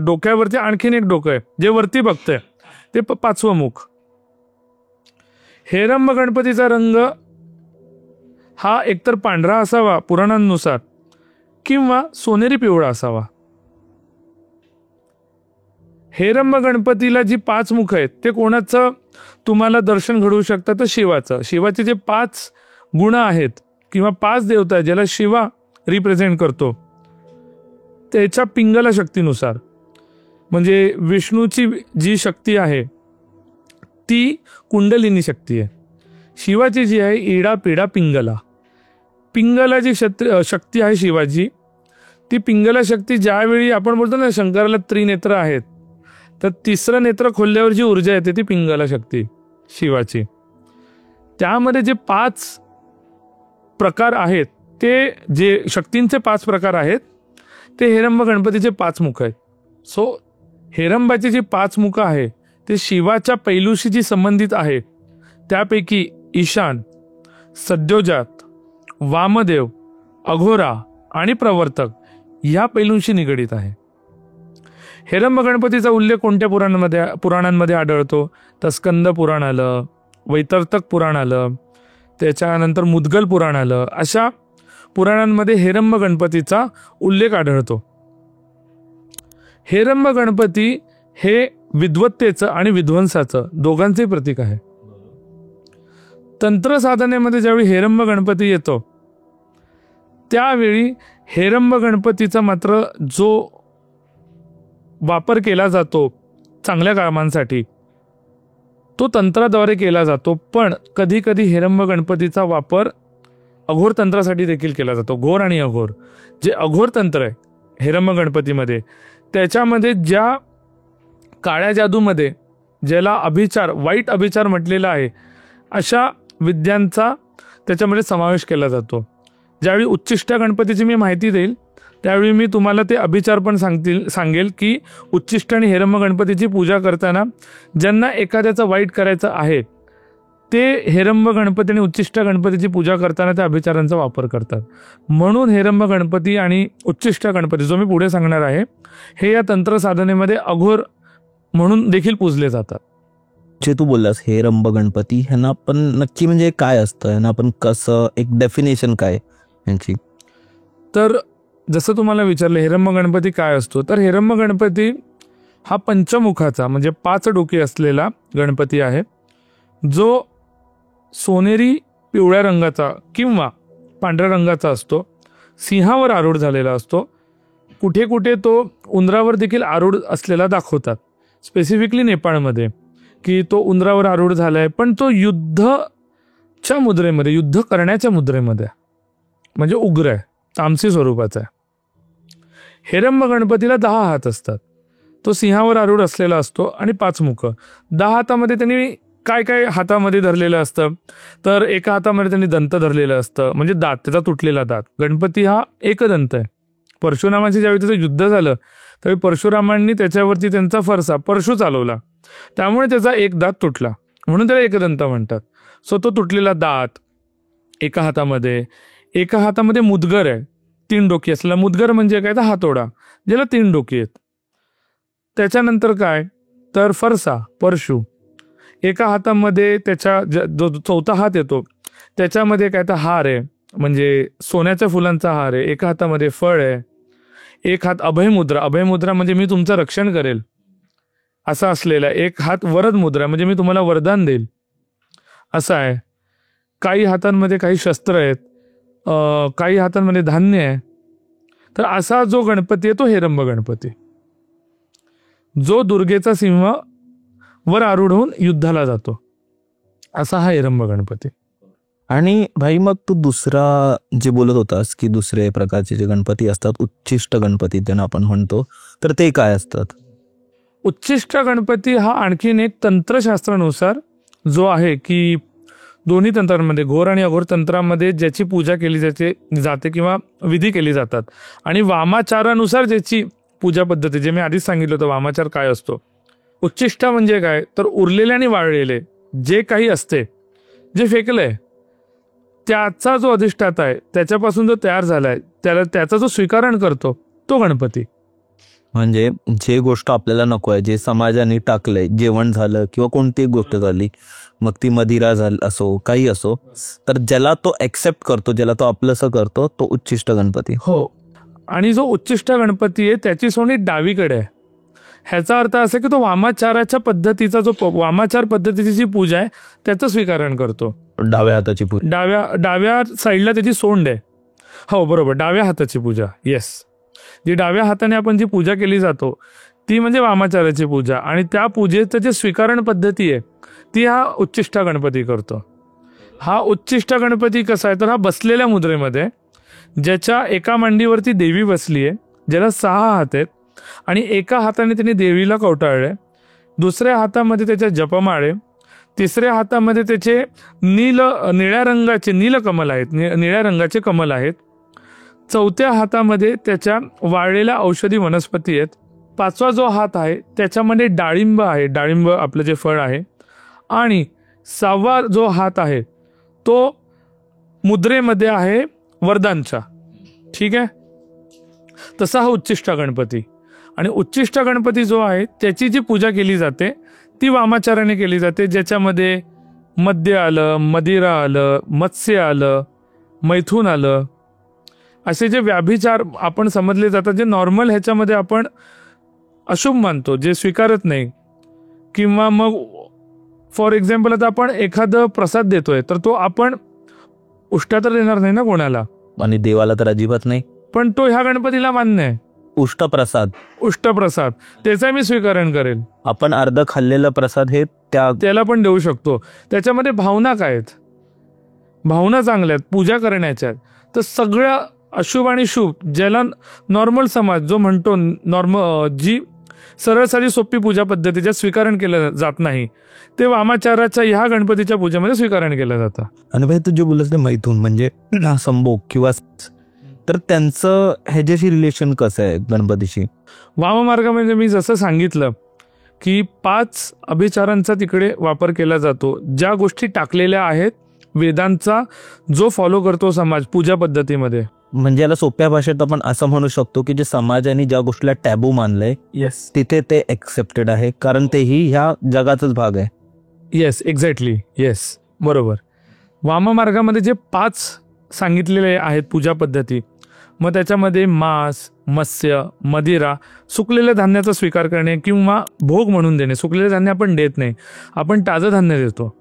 डोक्यावरती आणखीन एक डोकं आहे जे वरती बघतंय ते 5वं मुख. हेरंब गणपतीचा रंग हा एकतर पांढरा असावा पुराणांनुसार किंवा सोनेरी पिवळा असावा. हेरंब गणपतीला जी 5 मुख आहेत ते कोणाचं तुम्हाला दर्शन घडवू शकतं तर शिवाचं. शिवाचे जे 5 गुण आहेत किंवा 5 देवता आहेत ज्याला शिवा रिप्रेझेंट करतो त्याच्या पिंगला शक्तीनुसार, म्हणजे विष्णूची जी शक्ती आहे ती कुंडलिनी शक्ती आहे. शिवाची जी आहे इडा पिडा पिंगला. पिंगला जी शक्ती आहे शिवाची, ती पिंगला शक्ती ज्यावेळी आपण बोलतो ना शंकराला त्रिनेत्र आहेत, तर 3रं नेत्र खोलल्यावर जी ऊर्जा येते ती पिंगला शक्ती शिवाची. त्यामध्ये जे 5 प्रकार आहेत ते जे शक्तींचे 5 प्रकार आहेत ते हेरंब गणपतीचे 5 मुख आहेत. सो हेरंबाची जी 5 मुख आहे ते शिवाच्या पैलूशी जी संबंधित आहे त्यापैकी ईशान, सद्योजात, वामदेव, अघोरा आणि प्रवर्तक या पैलूंशी निगडीत आहे. हेरंब गणपतीचा उल्लेख कोणत्या पुराणांमध्ये आढळतो तर स्कंद पुराण आलं, वैतर्तक पुराण आलं, त्याच्यानंतर मुद्गल पुराण आलं. अशा पुराणांमध्ये हेरंब गणपतीचा उल्लेख आढळतो. हेरंब गणपती हे विद्वत्तेचं आणि विध्वंसाचं दोघांचंही प्रतीक आहे. तंत्रसाधनेमध्ये ज्यावेळी हेरंब गणपती येतो त्यावेळी हेरंब गणपतीचा मात्र जो वापर केला जातो चांगल्या कामांसाठी तो तंत्राद्वारे केला जातो, पण कधी कधी हेरंब गणपतीचा वापर अघोर तंत्रासाठी देखील केला जातो. घोर आणि अघोर, जे अघोर तंत्र आहे हेरंब गणपतीमध्ये त्याच्यामध्ये ज्या काळ्या जादूमध्ये ज्याला अभिचार, वाईट अभिचार म्हटलेला आहे, अशा विद्यांचा त्याच्यामध्ये समावेश केला जातो. ज्यावेळी उच्चिष्ट गणपतीची मी माहिती देईल त्यावेळी मी तुम्हाला ते अभिचार पण सांगेल की उच्चिष्ट आणि हेरंब गणपतीची पूजा करताना ज्यांना एखाद्याचं वाईट करायचं आहे ते हेरंब गणपती आणि उच्चिष्ट गणपतीची पूजा करताना त्या अभिचारांचा वापर करतात. म्हणून हेरंब गणपती आणि उच्चिष्ट गणपती जो मी पुढे सांगणार आहे हे या तंत्रसाधनेमध्ये अघोर म्हणून देखील पूजले जातात. जे तू बोललास हेरंब गणपती, ह्यांना पण नक्की म्हणजे काय असतं, ह्यांना आपण कसं, एक डेफिनेशन काय यांची? तर जसं तुम्हाला विचारलं हेरंब गणपती काय असतो, तर हेरंब गणपती हा पंचमुखाचा म्हणजे 5 डोके असलेला गणपती आहे जो सोनेरी पिवळ्या रंगाचा किंवा पांढऱ्या रंगाचा असतो. सिंहावर आरूढ झालेला असतो. कुठे कुठे तो उंदरावर देखील आरूढ असलेला दाखवतात, स्पेसिफिकली नेपाळमध्ये की तो उंदरावर आरूढ झालाय, पण तो युद्धच्या मुद्रेमध्ये, युद्ध करण्याच्या मुद्रेमध्ये, म्हणजे उग्र आहे, तामसी स्वरूपाचा आहे. हेरंब गणपतीला 10 हात असतात. तो सिंहावर आरूढ असलेला असतो आणि 5 मुख. 10 हातामध्ये त्यांनी काय काय हातामध्ये धरलेलं असतं, तर एका हातामध्ये त्यांनी दंत धरलेलं असतं, म्हणजे दात, त्याचा तुटलेला दात. गणपती हा एकदंत आहे. परशुरामांशी ज्यावेळी त्याचं युद्ध झालं त्यावेळी परशुरामांनी त्याच्यावरती त्यांचा फरसा परशु चालवला, त्यामुळे त्याचा एक दात तुटला, म्हणून त्याला एकदंत म्हणतात. सो तो तुटलेला दात एका हातामध्ये मुदगर आहे, 3 डोकी असलेला. मुदगर म्हणजे काय, तर हातोडा, ज्याला 3 डोकी आहेत. त्याच्यानंतर काय, तर फरसा, परशु. एका हातामध्ये त्याच्या जो 4था हात येतो त्याच्यामध्ये काय, तर हार आहे, म्हणजे सोन्याच्या फुलांचा हार आहे. एका हातामध्ये फळ आहे. एक हात अभयमुद्रा म्हणजे मी तुमचं रक्षण करेल असा असलेला. एक हात वरद मुद्रा म्हणजे मी तुम्हाला वरदान देईल असा आहे. काही हातांमध्ये काही शस्त्र आहेत, काही हातांमध्ये धान्य आहे. तर असा जो गणपती आहे तो हेरंब गणपती, जो दुर्गेचा सिंह वर आरूढ होऊन युद्धाला जातो, असा हा हेरंब गणपती. आणि भाई मग तू दुसरा जे बोलत होतास की दुसरे प्रकारचे जे गणपती असतात, उच्चिष्ट गणपती त्यांना आपण म्हणतो, तर ते काय असतात? उच्चिष्ट गणपती हा आणखीन एक तंत्रशास्त्रानुसार जो आहे की दोन्ही तंत्रांमध्ये, घोर आणि अघोर तंत्रामध्ये ज्याची पूजा केली जाते किंवा विधी केली जातात, आणि वामाचारानुसार ज्याची पूजा पद्धती, जे मी आधीच सांगितलं होतं वामाचार काय असतो. उच्चिष्ट म्हणजे काय, तर उरलेले आणि वाळलेले जे काही असते, जे फेकलंय त्याचा जो अधिष्ठाता आहे, त्याच्यापासून जो तयार झालाय, त्याचा जो स्वीकारण करतो तो गणपती. म्हणजे जे गोष्ट आपल्याला नको आहे, जे समाजाने टाकलंय, जेवण झालं किंवा कोणतीही गोष्ट झाली, मग ती मदिरा असो काही असो, तर ज्याला तो ऍक्सेप्ट करतो, ज्याला तो आपलंसं करतो, तो उच्चिष्ट गणपती. हो, आणि जो उच्चिष्ट गणपती आहे त्याची सोनी डावीकडे आहे. ह्याचा अर्थ असा की तो वामाचाराच्या पद्धतीचा, जो वामाचार पद्धतीची जी पूजा आहे त्याचं स्वीकारण करतो. डाव्या हाताची पूजा, डाव्या साईडला त्याची सोंड आहे. हो बरोबर, डाव्या हाताची पूजा. येस, जी डाव्या हाताने आपण जी पूजा केली जातो ती म्हणजे वामाचाराची पूजा, आणि त्या पूजेचं जे स्वीकारण पद्धती आहे ती हा उच्चिष्ट गणपती करतो. हा उच्चिष्ट गणपती कसा आहे, तर हा बसलेल्या मुद्रेमध्ये, ज्याच्या एका मांडीवरती देवी बसली आहे, ज्याला 6 हात आहेत, आणि एका हाताने त्यांनी देवीला कवटाळले, दुसऱ्या हातामध्ये त्याच्या जपमाळे, तिसऱ्या हातामध्ये त्याचे निळ्या रंगाचे नीलकमल आहेत, निळ्या रंगाचे कमल आहेत, चौथ्या हातामध्ये त्याच्या वाळलेल्या औषधी वनस्पती आहेत, 5वा जो हात आहे त्याच्यामध्ये डाळिंब आहे, डाळिंब आपलं जे फळ आहे, आणि 6वा जो हात आहे तो मुद्रेमध्ये आहे वरदानच्या. ठीक आहे, तसा हा उच्चिष्ट गणपती. आणि उच्चिष्ट गणपती जो आहे त्याची जी पूजा केली जाते ती वामाचाराने केली जाते, ज्याच्यामध्ये मद्य आलं, मदिरा आलं, मत्स्य आलं, मैथून आलं, असे जे व्याभिचार आपण समजले जातात, जे नॉर्मल ह्याच्यामध्ये आपण अशुभ मानतो, जे स्वीकारत नाही. किंवा मग फॉर एक्झाम्पल आता आपण एखादं प्रसाद देतोय तर तो आपण उष्ट्या तर देणार नाही ना कोणाला, आणि देवाला तर अजिबात नाही, पण तो ह्या गणपतीला मान्य आहे. उष्टप्रसाद त्याचा मी स्वीकारण करेल. आपण अर्ध खाल्लेलं प्रसाद हे त्याला पण देऊ शकतो. त्याच्यामध्ये भावना काय आहेत, भावना चांगल्या आहेत, पूजा करण्याच्या आहेत. तर सगळ्या अशुभ आणि शुभ, ज्याला नॉर्मल समाज जो म्हणतो, जी सरळ साधी सोपी पूजा पद्धतीच्या स्वीकारण केलं जात नाही, ते वामाचाराच्या ह्या गणपतीच्या पूजेमध्ये स्वीकारण केलं जातं. आणि भाई तू जे बोललास ते मैथून म्हणजे संभोग किंवा, तर त्यांचं ह्याच्याशी रिलेशन कसं आहे गणपतीशी? वाममार्गामध्ये मी जसं सांगितलं की 5 अभिचारांचा तिकडे वापर केला जातो. ज्या गोष्टी टाकलेल्या आहेत वेदांचा जो फॉलो करतो समाज पूजा पद्धतीमध्ये, म्हणजे याला सोप्या भाषेत आपण असं म्हणू शकतो की जे समाजाने ज्या गोष्टीला टॅबू मानलंय, येस, तिथे ते एक्सेप्टेड आहे, कारण तेही ह्या जगाचाच भाग आहे. येस, एक्झॅक्टली, येस, बरोबर. वाममार्गामध्ये जे 5 सांगितलेले आहेत पूजा पद्धती, मग त्याच्यामध्ये मांस, मत्स्य, मदिरा, सुकलेल्या धान्याचा स्वीकार करणे किंवा भोग म्हणून देणे. सुकलेले धान्य आपण देत नाही, आपण ताजं धान्य देतो.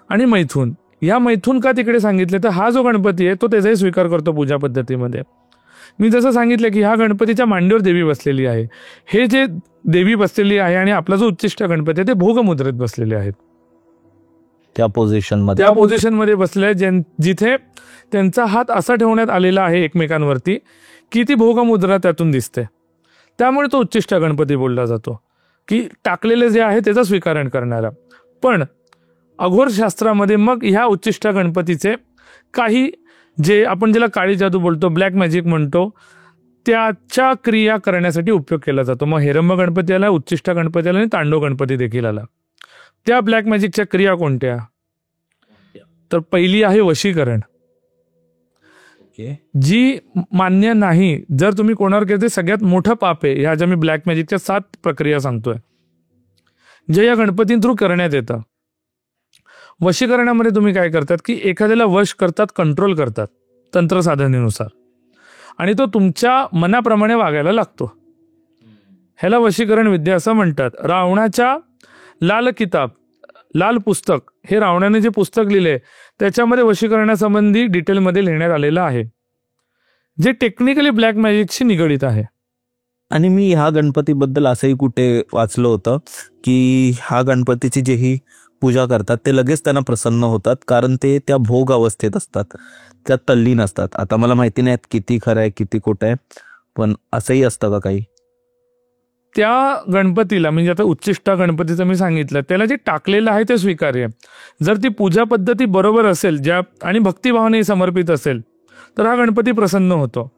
आणि मैथून, या मैथून का तिकडे सांगितले, तर हा जो गणपती आहे तो त्याचाही स्वीकार करतो पूजा पद्धतीमध्ये. मी जसं सांगितलं की ह्या गणपतीच्या मांडीवर देवी बसलेली आहे. हे जे देवी बसलेली आहे आणि आपला जो उच्चिष्ट गणपती आहे ते भोगमुद्रेत बसलेले आहेत, त्या पोझिशनमध्ये बसले आहे, जिथे त्यांचा हात असा ठेवण्यात आलेला आहे एकमेकांवरती की ती भोगमुद्रा त्यातून दिसते. त्यामुळे तो उच्चिष्ट गणपती बोलला जातो की टाकलेले जे आहे त्याचं स्वीकारण करणारा. पण अघोर शास्त्रामध्ये मग ह्या उच्चिष्टा गणपतीचे काही जे आपण ज्याला काळी जादू बोलतो, ब्लॅक मॅजिक म्हणतो, त्याच्या क्रिया करण्यासाठी उपयोग केला जातो. मग हेरंब गणपती आला, उच्चिष्टा गणपती आला आणि तांडव गणपती देखील आला. त्या ब्लॅक मॅजिकच्या क्रिया कोणत्या? तर पहिली आहे वशीकरण, जी मान्य नाही. जर तुम्ही कोणावर केलं ते सगळ्यात मोठं पाप आहे. ह्या ज्या मी ब्लॅक मॅजिकच्या 7 प्रक्रिया सांगतोय, जे या गणपतीं थ्रू करण्यात येतं. वशीकरणामध्ये तुम्ही काय करतात की एखाद्याला वश करतात, कंट्रोल करतात तंत्रसाधनेनुसार, आणि तो तुमच्या मनाप्रमाणे वागायला लागतो. ह्याला वशीकरण विद्या असं म्हणतात. रावणाच्या लाल किताब, लाल पुस्तक, हे रावणाने जे पुस्तक लिहिले त्याच्यामध्ये वशीकरणासंबंधी डिटेलमध्ये लिहिण्यात आलेलं आहे, जे टेक्निकली ब्लॅक मॅजिकशी निगडीत आहे. आणि मी ह्या गणपतीबद्दल असंही कुठे वाचलं होतं की ह्या गणपतीची जेही पूजा करतात ते लगेच त्यांना प्रसन्न होतात, कारण ते त्या भोग अवस्थेत असतात, त्यात तल्लीन असतात. आता मला माहिती नाही किती खरं आहे किती खोटं आहे, पण असंही असतं का काही? त्या गणपतीला म्हणजे आता उच्चिष्टा गणपतीचं मी सांगितलं, त्याला जे टाकलेलं आहे ते स्वीकार्य. जर ती पूजा पद्धती बरोबर असेल, ज्या आणि भक्तिभावाने समर्पित असेल, तर हा गणपती प्रसन्न होतो.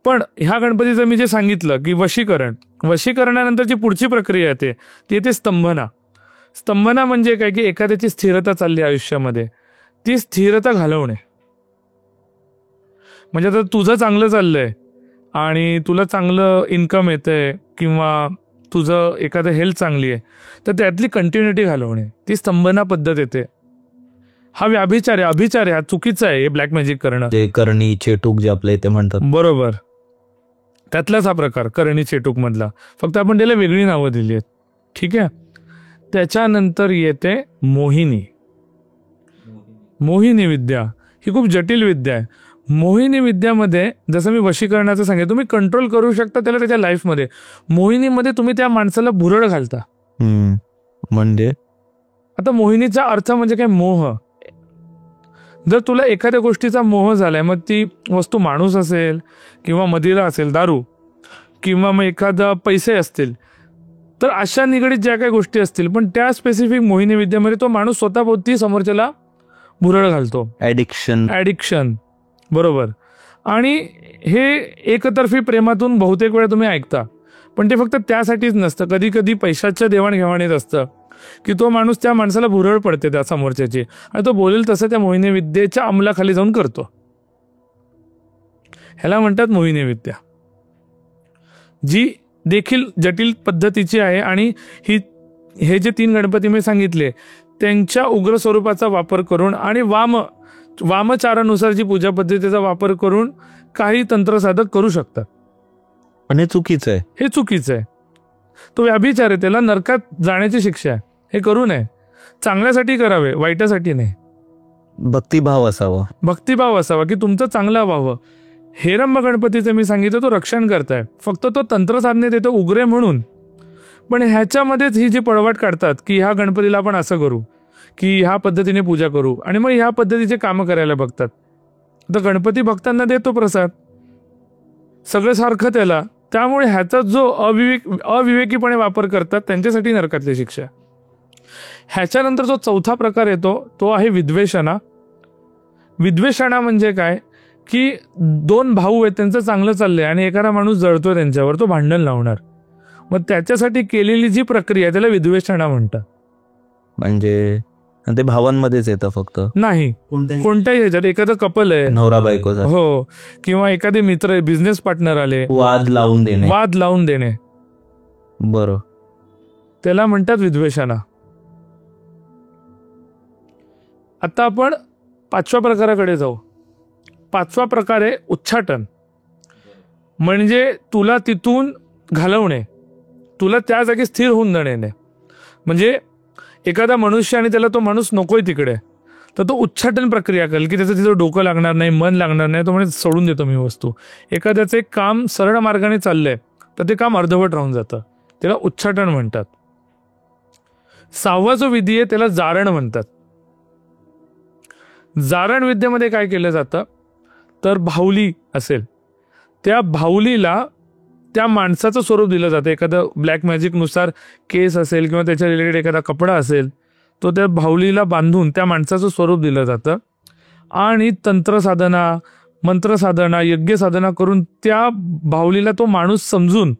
पण ह्या गणपतीचं मी जे सांगितलं की वशीकरण, वशीकरणानंतरची पुढची प्रक्रिया येते ती येते स्तंभना. स्तंभना म्हणजे काय की एखाद्याची स्थिरता चालली आयुष्यामध्ये, ती स्थिरता घालवणे. म्हणजे आता तुझं चांगलं चाललंय आणि तुला चांगलं इन्कम येतंय किंवा तुझं एखादं हेल्थ चांगली आहे, तर त्यातली कंटिन्युटी घालवणे, ती स्तंभना पद्धत येते. हा व्याभिचार आहे, अभिचार आहे, हा चुकीचा आहे. हे ब्लॅक मॅजिक करणं, जे करणी चेटूक जे आपल्या इथे म्हणतात, बरोबर, त्यातलाच हा प्रकार करणी चेटूक मधला, फक्त आपण त्याला वेगळी नावं दिली आहेत. ठीक आहे. त्याच्यानंतर येते मोहिनी. मोहिनी विद्या ही खूप जटिल विद्या आहे. मोहिनी विद्यामध्ये जसं मी वशीकरणाचं सांगितलं, तुम्ही कंट्रोल करू शकता त्याला त्याच्या लाईफमध्ये. मोहिनीमध्ये तुम्ही त्या माणसाला भुरळ घालता. म्हणजे आता मोहिनीचा अर्थ म्हणजे काय? मोह. जर तुला एखाद्या गोष्टीचा मोह झालाय, मग ती वस्तू माणूस असेल किंवा मदिरा असेल, दारू, किंवा मग एखादा पैसे असतील, तर अशा निगडीत ज्या काही गोष्टी असतील, पण त्या स्पेसिफिक मोहिनी विद्येमध्ये तो माणूस स्वतःभोवती समोरच्याला भुरळ घालतो. ॲडिक्शन, बरोबर. आणि हे एकतर्फी प्रेमातून बहुतेक वेळा तुम्ही ऐकता, पण ते फक्त त्यासाठीच नसतं. कधी कधी पैशाच्या देवाणघेवाणीत असतं की तो माणूस त्या माणसाला भुरळ पडते त्या समोरच्याची, आणि तो बोलेल तसं त्या मोहिनी विद्येच्या अंमलाखाली जाऊन करतो. ह्याला म्हणतात मोहिनी विद्या, जी देखील जटिल पद्धतीची आहे. आणि हे जे 3 गणपती मी सांगितले त्यांच्या उग्र स्वरूपाचा वापर करून आणि वामचारानुसार जी पूजा पद्धतीचा वापर करून काही तंत्रसाधक करू शकतात. पण हे चुकीचं आहे. हे चुकीचं आहे. तो व्याभिचार आहे, त्याला नरकात जाण्याची शिक्षा आहे. हे करू नये. चांगल्यासाठी करावे, वाईटासाठी नाही. भक्तिभाव असावा. भक्तिभाव असावा की तुमचं चांगलं व्हावं. हेरंब गणपतीचं मी सांगितलं, तो रक्षण करताय, फक्त तो तंत्रसाधने देतो उग्रे म्हणून. पण ह्याच्यामध्येच ही जी पळवाट काढतात की ह्या गणपतीला आपण असं करू, की ह्या पद्धतीने पूजा करू, आणि मग ह्या पद्धतीचे कामं करायला बघतात. तर गणपती भक्तांना देतो प्रसाद, सगळं सारखं त्याला. त्यामुळे ह्याचा जो अविवेकीपणे वापर करतात त्यांच्यासाठी नरकातली शिक्षा. ह्याच्यानंतर जो 4था प्रकार येतो तो आहे विद्वेषणा. विद्वेषणा म्हणजे काय की 2 भाऊ आहेत, त्यांचं चांगलं चाललंय आणि एखादा माणूस जळतोय त्यांच्यावर, तो भांडण लावणार. मग त्याच्यासाठी केलेली जी प्रक्रिया त्याला विद्वेषणा म्हणतात. म्हणजे ते भावांमध्येच येतं फक्त? नाही, कोणत्याही ह्याच्यात. एखादं कपल आहे, नवरा बायकोचा, हो, किंवा एखादे मित्र आहे, बिझनेस पार्टनर आले, वाद लावून देणे, बरं, त्याला म्हणतात विद्वेषणा. आता आपण 5व्या प्रकाराकडे जाऊ. 5वा प्रकार आहे उच्चाटन. म्हणजे तुला तिथून घालवणे, तुला त्या जागी स्थिर होऊन जाणे. म्हणजे एखादा मनुष्य आणि त्याला तो माणूस नकोय तिकडे, तर तो उच्चाटन प्रक्रिया करेल की त्याचं तिथं डोकं लागणार नाही, मन लागणार नाही, तो म्हणजे सोडून देतो मी वस्तू. एखाद्याचं एक काम सरळ मार्गाने चाललंय तर ते काम अर्धवट राहून जातं, त्याला उच्चाटन म्हणतात. 6वा जो विधी आहे त्याला जारण म्हणतात. जारण विद्येमध्ये काय केलं जातं तर भाऊली असेल, त्या भाऊलीला त्या माणसाचं स्वरूप दिलं जातं. एखादं ब्लॅक मॅजिकनुसार केस असेल किंवा त्याच्या रिलेटेड एखादा कपडा असेल तो त्या बाहुलीला बांधून त्या माणसाचं स्वरूप दिलं जातं आणि तंत्रसाधना, मंत्रसाधना, यज्ञसाधना करून त्या बाहुलीला तो माणूस समजून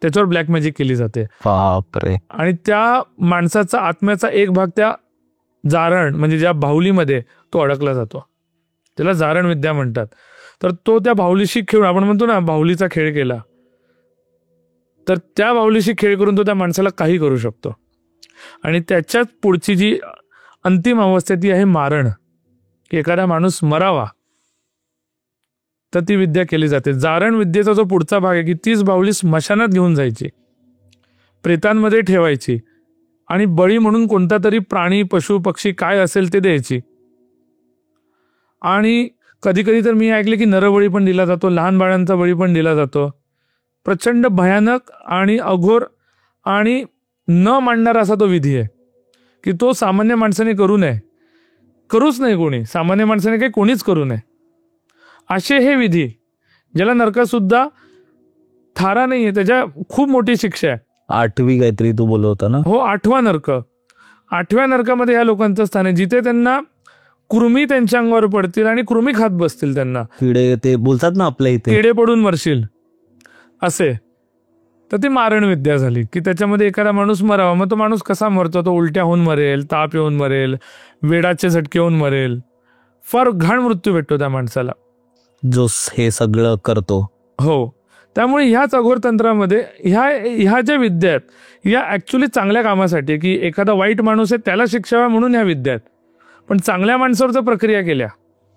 त्याच्यावर ब्लॅक मॅजिक केली जाते. बापरे. आणि त्या माणसाचा आत्म्याचा एक भाग त्या जारण म्हणजे ज्या बाहुलीमध्ये तो अडकला जातो. त्याला जारण विद्या म्हणतात. तर तो त्या बाहुलीशी खेळून, आपण म्हणतो ना बाहुलीचा खेळ केला, तर त्या बाहुलीशी खेळ करून तो त्या माणसाला काही करू शकतो. आणि त्याच्याच पुढची जी अंतिम अवस्था ती आहे मारण, की एखादा माणूस मरावा तर ती विद्या केली जाते. जारण विद्येचा जो पुढचा भाग आहे की तीच बाहुली स्मशानात घेऊन जायची, प्रेतांमध्ये ठेवायची आणि बळी म्हणून कोणता तरी प्राणी, पशु, पक्षी काय असेल ते द्यायची. आणि कधी कधी तर मी ऐकले की नरबळी पण दिला जातो, लहान बाळांचा बळी पण दिला जातो. प्रचंड भयानक आणि अघोर आणि न मांडणारा असा तो विधी आहे की तो सामान्य माणसाने करू नये, करूच नाही कोणी, सामान्य माणसाने काही कोणीच करू नये. असे हे विधी ज्याला नरकात सुद्धा थारा नाहीये, त्याच्या खूप मोठी शिक्षा आहे. 8वी काहीतरी तू बोलत होता ना? हो, 8वा नरक. 8व्या नरकामध्ये ह्या लोकांचं स्थान आहे जिथे त्यांना कृमी त्यांच्या अंगावर पडतील आणि कृमी खात बसतील. त्यांना किडे, ते बोलतात ना आपल्या इथे, किडे पडून मरशील असे. तर ती मारण विद्या झाली की त्याच्यामध्ये एखादा माणूस मरावा. मग तो माणूस कसा मरतो? तो उलट्या होऊन मरेल, ताप येऊन मरेल, वेडाचे झटके होऊन मरेल. फार घाण मृत्यू भेटतो त्या माणसाला जो हे सगळं करतो. हो. त्यामुळे ह्याच अघोर तंत्रामध्ये ह्या ज्या विद्या आहेत या ॲक्च्युली चांगल्या कामासाठी, की एखादा वाईट माणूस आहे त्याला शिक्षा म्हणून ह्या विद्या आहेत. पण चांगल्या माणसावर जर प्रक्रिया केल्या,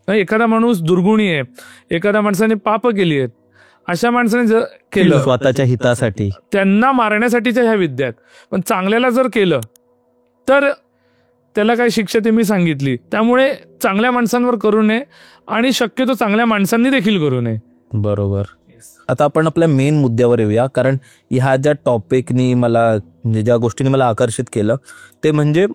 एखादा माणूस दुर्गुणी आहे, एखाद्या माणसाने पाप केली आहेत, अशा माणसाने जर केलं स्वतःच्या हितासाठी, त्यांना मारण्यासाठीच्या ह्या विद्या आहेत. पण चांगल्याला जर केलं तर त्याला काय शिक्षा ते मी सांगितली. त्यामुळे चांगल्या माणसांवर करू नये आणि शक्यतो चांगल्या माणसांनी देखील करू नये. बरोबर. आता आपण आपल्या मेन मुद्द्यावर येऊया, कारण ह्या ज्या टॉपिकनी मला, म्हणजे ज्या गोष्टीने मला आकर्षित केलं ते म्हणजे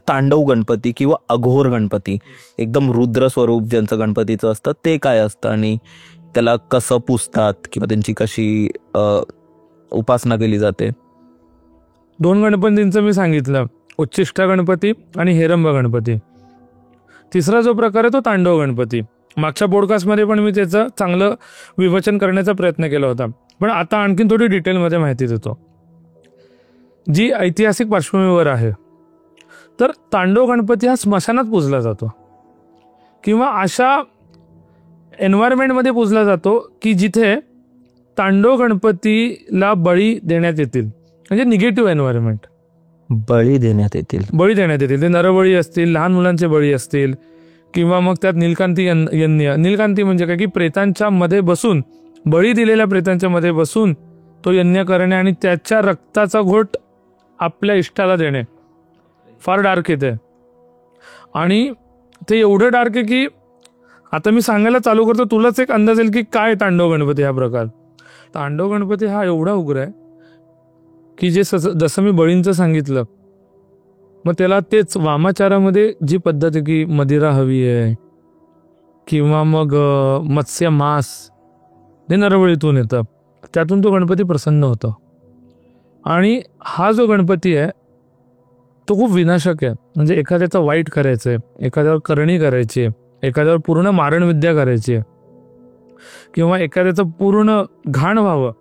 तांडव गणपती किंवा अघोर गणपती, एकदम रुद्र स्वरूप ज्यांचं गणपतीचं असतं ते काय असतं आणि त्याला कसं पुजतात किंवा त्यांची कशी उपासना केली जाते. 2 गणपतींचं मी सांगितलं, उच्छिष्टा गणपती आणि हेरंब गणपती. तिसरा जो प्रकार आहे तो तांडव गणपती. मागच्या पॉडकास्टमध्ये पण मी त्याचं चांगलं विवेचन करण्याचा प्रयत्न केला होता, पण आता आणखीन थोडी डिटेलमध्ये माहिती देतो जी ऐतिहासिक पार्श्वभूमीवर आहे. तर तांडव गणपती हा स्मशानात पूजला जातो किंवा अशा एन्व्हायरमेंटमध्ये पूजला जातो की जिथे तांडव गणपतीला बळी देण्यात येतील, म्हणजे निगेटिव्ह एन्व्हायरमेंट. बळी देण्यात येतील. ते नरबळी असतील, लहान मुलांचे बळी असतील, किंवा मग त्यात नीलकांती यज्ञ. नीलकांती म्हणजे काय की प्रेतांच्या मध्ये बसून, बळी दिलेल्या प्रेतांच्या मध्ये बसून तो यज्ञ करणे आणि त्याच्या रक्ताचा घोट आपल्या इष्टाला देणे. फार डार्क येते आणि ते एवढं डार्क आहे की आता मी सांगायला चालू करतो, तुलाच एक अंदाज येईल की काय तांडव गणपती हा प्रकार. तांडव गणपती हा एवढा उग्र आहे की जसं मी बळींचं सांगितलं, मग त्याला तेच वामाचारामध्ये जी पद्धत आहे की मदिरा हवी आहे किंवा मग मत्स्य मांस ते नरबळीतून येतं, त्यातून तो गणपती प्रसन्न होतो. आणि हा जो गणपती आहे तो खूप विनाशक आहे. म्हणजे एखाद्याचं वाईट करायचं आहे, एखाद्यावर करणी करायची आहे, एखाद्यावर पूर्ण मारण विद्या करायची आहे किंवा एखाद्याचं पूर्ण घाण व्हावं,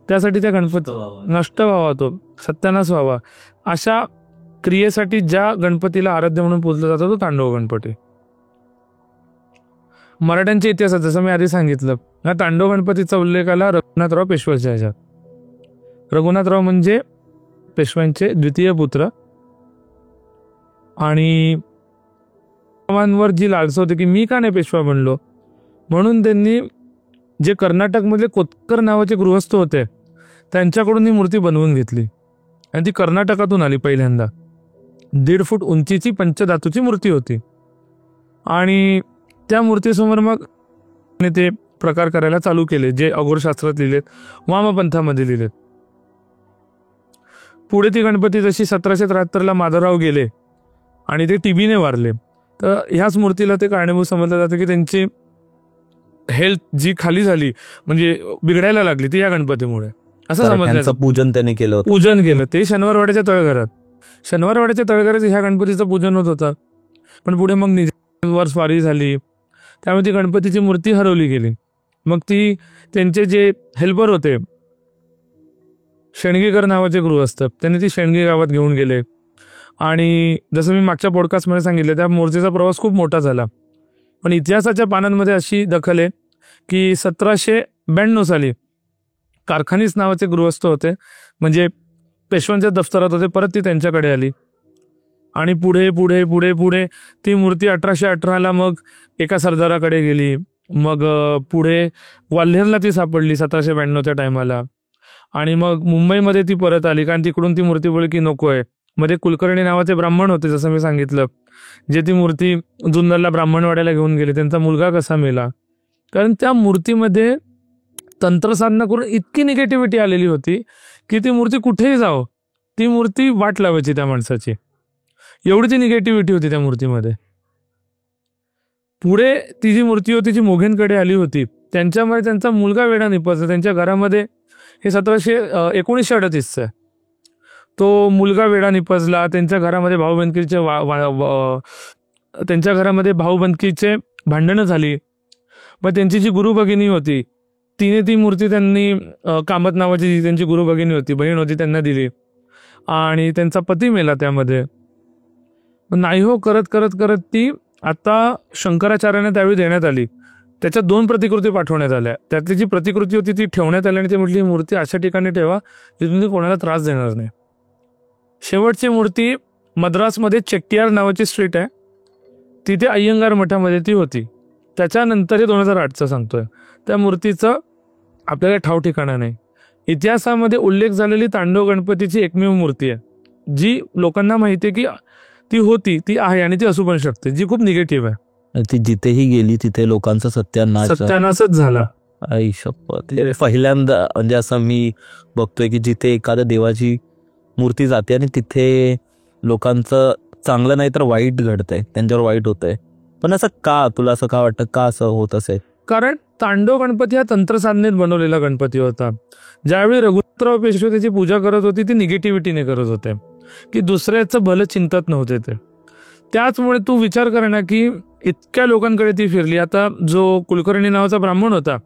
त्यासाठी त्या गणपती नष्ट व्हावा, तो सत्यानाश व्हावा, अशा क्रियेसाठी ज्या गणपतीला आराध्य म्हणून पूजला जातो तो तांडव गणपती. मराठ्यांच्या इतिहासात जसं मी आधी सांगितलं, ह्या तांडव गणपतीचा उल्लेख आला रघुनाथराव पेशव्याच्या ह्याच्यात. रघुनाथराव म्हणजे पेशव्यांचे द्वितीय पुत्र आणि वर जी लालसा होती की मी का नाही पेशवा बनलो, म्हणून त्यांनी जे कर्नाटकमधले कोतकर नावाचे गृहस्थ होते त्यांच्याकडून ही मूर्ती बनवून घेतली आणि ती कर्नाटकातून आली पहिल्यांदा. 1.5 फूट उंचीची पंचधातूची मूर्ती होती आणि त्या मूर्तीसमोर मग ते प्रकार करायला चालू केले जे अघोरशास्त्रात लिहिलेत, वामपंथामध्ये लिहिलेत. पुढे ती गणपती जशी 1773ला माधवराव गेले आणि ते टीबीने वारले, तर ह्याच मूर्तीला ते कारणीभूत समजलं जातं की त्यांची हेल्थ जी खाली झाली, म्हणजे बिघडायला लागली, ती या गणपतीमुळे असं समजलं. पूजन त्याने केलं, पूजन केलं ते शनिवारवाड्याच्या तळघरात. शनिवारवाड्याच्या तळघरात ह्या गणपतीचं पूजन होत होतं. पण पुढे मग निजामावर स्वारी झाली, त्यामुळे ती गणपतीची मूर्ती हरवली गेली. मग ती त्यांचे जे हेल्पर होते, शेणगीकर नावाचे गृहस्थ, त्यांनी ती शेणगी गावात घेऊन गेले. आणि जसं मी मागच्या पॉडकास्टमध्ये सांगितलं, त्या मूर्तीचा प्रवास खूप मोठा झाला. पण इतिहासाच्या पानांमध्ये अशी दखल आहे की 1792 साली कारखानीस नावाचे गृहस्थ होते, म्हणजे पेशव्यांच्या दफ्तरात होते, परत ती त्यांच्याकडे आली. आणि पुढे पुढे पुढे पुढे ती मूर्ती 1818ला मग एका सरदाराकडे गेली. मग पुढे ग्वाल्हेरला ती सापडली 1792च्या टायमाला. आणि मग मुंबईमध्ये ती परत आली, कारण तिकडून ती मूर्ती बोलली की नको आहे. मध्ये कुलकर्णी नावाचे ब्राह्मण होते, जसं मी सांगितलं, जे ती मूर्ती जुन्नरला ब्राह्मणवाड्याला घेऊन गेले. त्यांचा मुलगा कसा मेला, कारण त्या मूर्तीमध्ये तंत्रसाधना करून इतकी निगेटिव्हिटी आलेली होती की ती मूर्ती कुठेही जाओ, ती मूर्ती वाट लावायची त्या माणसाची, एवढी ती निगेटिव्हिटी होती त्या मूर्तीमध्ये. पुढे ती जी मूर्ती होती जी मोघेंकडे आली होती, त्यांच्यामध्ये त्यांचा मुलगा वेडा निपजला. त्यांच्या घरामध्ये, हे 1938चं आहे, तो मुलगा वेडा निपजला. त्यांच्या घरामध्ये भाऊबंदकीचे भांडणं झाली. मग त्यांची जी गुरुभगिनी होती, तिने ती मूर्ती त्यांनी कामत नावाची जी त्यांची गुरुभगिनी होती, बहीण होती, त्यांना दिली. आणि त्यांचा पती मेला त्यामध्ये. नाही हो करत करत करत ती आता शंकराचार्यांना त्यावेळी देण्यात आली. त्याच्यात 2 प्रतिकृती पाठवण्यात आल्या. त्यातली जी प्रतिकृती होती ती ठेवण्यात आली आणि ती म्हटली, ही मूर्ती अशा ठिकाणी ठेवा जिथून कोणाला त्रास देणार नाही. शेवटची मूर्ती मद्रासमध्ये चेट्टियार नावाची स्ट्रीट आहे, तिथे अय्यंगार मठामध्ये ती होती. त्याच्यानंतर हे 2008चं सांगतोय. त्या मूर्तीचं आपल्याला ठाव ठिकाणा नाही. इतिहासामध्ये उल्लेख झालेली तांडव गणपतीची एकमेव मूर्ती आहे, जी लोकांना माहिती आहे की ती होती, ती आहे आणि ती असू पण शकते, जी खूप निगेटिव्ह आहे. ती जिथेही गेली तिथे लोकांचा सत्यानाशच झाला. आई शपथ. पहिल्यांदा म्हणजे असं मी बघतोय की जिथे एखाद्या देवाची मूर्ती जाते आणि तिथे लोकांचं चांगलं नाही तर वाईट घडतंय, त्यांच्यावर वाईट होतंय. पण असं का, तुला असं का वाटतं, का असं होत असेल? कारण तांडव गणपती हा तंत्रसाधनेत बनवलेला गणपती होता. ज्यावेळी रघुनाथराव पेशवे त्याची पूजा करत होती, ती निगेटिव्हिटीने करत होते, की दुसऱ्याचं भलं चिंतत नव्हते ते. त्याचमुळे तू विचार कर ना की इतक्या लोकांकडे ती फिरली. आता जो कुलकर्णी नावाचा ब्राह्मण होता,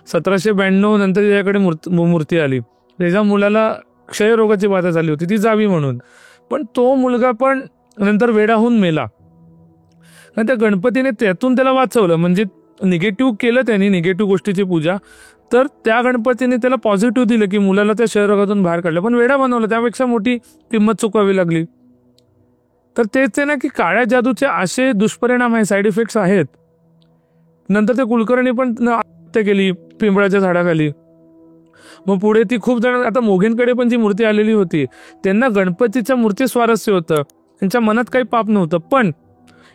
1792 नंतर त्याच्याकडे मूर्ती आली. त्याच्या मुलाला क्षयरोगाची बाधा झाली होती, ती जावी म्हणून. पण तो मुलगा पण नंतर वेडा होऊन मेला. आणि त्या गणपतीने त्यातून त्याला वाचवलं, म्हणजे निगेटिव्ह केलं त्यांनी, निगेटिव्ह गोष्टीची पूजा. तर त्या गणपतीने त्याला पॉझिटिव्ह दिलं की मुलाला त्या क्षयरोगातून बाहेर काढलं, पण वेडा बनवलं, त्यापेक्षा मोठी किंमत चुकावी लागली. तर तेच आहे ना की काळ्या जादूचे असे दुष्परिणाम आहे, साईड इफेक्ट्स आहेत. नंतर ते कुलकर्णी पण हत्या केली पिंपळाच्या झाडाखाली. मग पुढे ती खूप जण, आता मोघेंकडे पण जी मूर्ती आलेली होती, त्यांना गणपतीच्या मूर्ती स्वारस्य होतं, त्यांच्या मनात काही पाप नव्हतं. पण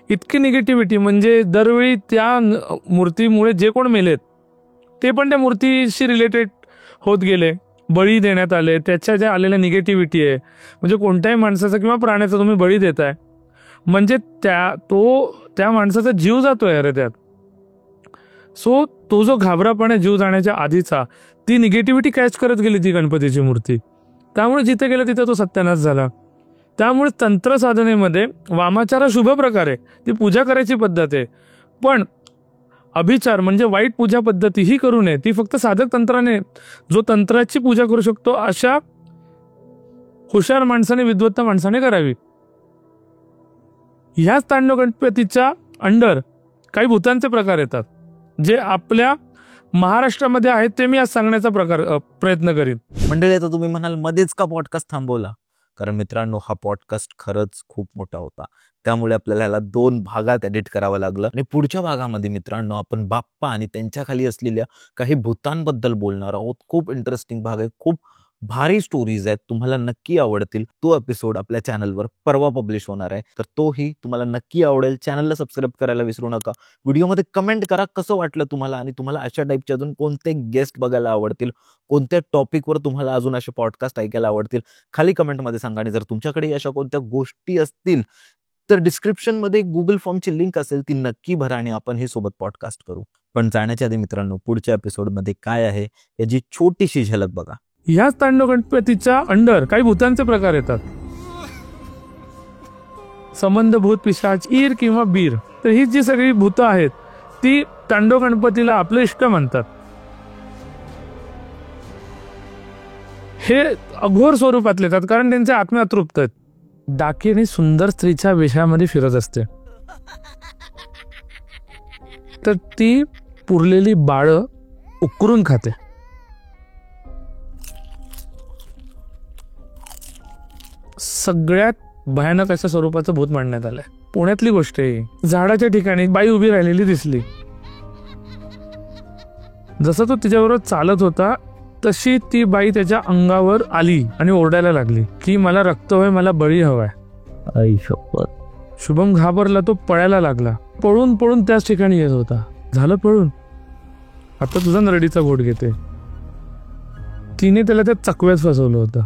इतकी निगेटिव्हिटी, म्हणजे दरवेळी त्या मूर्तीमुळे जे कोण मेलेत ते पण त्या मूर्तीशी रिलेटेड होत गेले, बळी देण्यात आले. त्याच्या ज्या आलेल्या निगेटिव्हिटी आहे, म्हणजे कोणत्याही माणसाचा किंवा प्राण्याचा तुम्ही बळी देताय, म्हणजे त्या माणसाचा जीव जातोय अरे त्यात. सो तो जो घाबरापणे जीव जाण्याच्या आधीचा, ती निगेटिव्हिटी कॅच करत गेली ती गणपतीची मूर्ती. त्यामुळे जिथे गेलं तिथे तो सत्यानाश झाला. त्यामुळे तंत्रसाधनेमध्ये वामाचार हा शुभ प्रकार आहे, ती पूजा करायची पद्धत आहे. पण अभिचार म्हणजे वाईट पूजा पद्धती ही करू नये. ती फक्त साधक तंत्राने, जो तंत्राची पूजा करू शकतो अशा हुशार माणसाने, विद्वत्ता माणसाने करावी. ह्याच तांडव गणपतीच्या अंडर काही भूतांचे प्रकार येतात, जे आपल्या महाराष्ट्रामध्ये आहेत, ते मी आज सांगण्याचा प्रयत्न करीन. मंडळी, आता तुम्ही म्हणाल मध्येच का पॉडकास्ट थांबवला? कारण मित्रांनो, हा पॉडकास्ट खरंच खूप मोठा होता, त्यामुळे आपल्याला याला 2 भागात एडिट करावं लागलं. आणि पुढच्या भागामध्ये मित्रांनो आपण बाप्पा आणि त्यांच्या खाली असलेल्या काही भूतांबद्दल बोलणार आहोत. खूप इंटरेस्टिंग भाग आहे, खूप भारी स्टोरीज आहेत, तुम्हाला नक्की आवडतील. तो एपिसोड आपल्या चॅनलवर परवा पब्लिश होणार आहे, तर तोही तुम्हाला नक्की आवडेल. चॅनलला सबस्क्राईब करायला विसरू नका. व्हिडिओमध्ये कमेंट करा कसं वाटलं तुम्हाला, आणि तुम्हाला अशा टाईपचे अजून कोणते गेस्ट बघायला आवडतील, कोणत्या टॉपिकवर तुम्हाला अजून असे पॉडकास्ट ऐकायला आवडतील, खाली कमेंटमध्ये सांगा. आणि जर तुमच्याकडे अशा कोणत्या गोष्टी असतील तर डिस्क्रिप्शनमध्ये गुगल फॉर्मची लिंक असेल, ती नक्की भरा आणि आपण हे सोबत पॉडकास्ट करू. पण जाण्याच्या आधी मित्रांनो, पुढच्या एपिसोडमध्ये काय आहे याची छोटीशी झलक बघा. ह्याच तांडव गणपतीच्या अंडर काही भूतांचे प्रकार येतात, संबंध भूत पिशाच ईर किंवा बीर. तर ही जी सगळी भूतं आहेत ती तांडव गणपतीला आपलं इष्ट म्हणतात. हे अघोर स्वरूपातले येतात कारण त्यांचे आत्मे अतृप्त आहेत. डाकिणी सुंदर स्त्रीच्या वेशामध्ये फिरत असते, तर ती पुरलेली बाळं उकरून खाते. सगळ्यात भयानक अशा स्वरूपाचं भूत मांडण्यात आलंय. पुण्यातली गोष्ट आहे. झाडाच्या ठिकाणी बाई उभी राहिलेली दिसली. जसं तो तिच्याबरोबर चालत होता तशी ती बाई त्याच्या अंगावर आली आणि ओरडायला लागली की मला रक्त हवंय, मला बळी हवाय. आई शपथ. शुभम घाबरला, तो पळायला लागला. पळून पळून त्याच ठिकाणी येत होता. झालं पळून, आता तुझा नरडीचा घोट घेते. तिने त्याला त्या चकव्यात फसवलं होतं.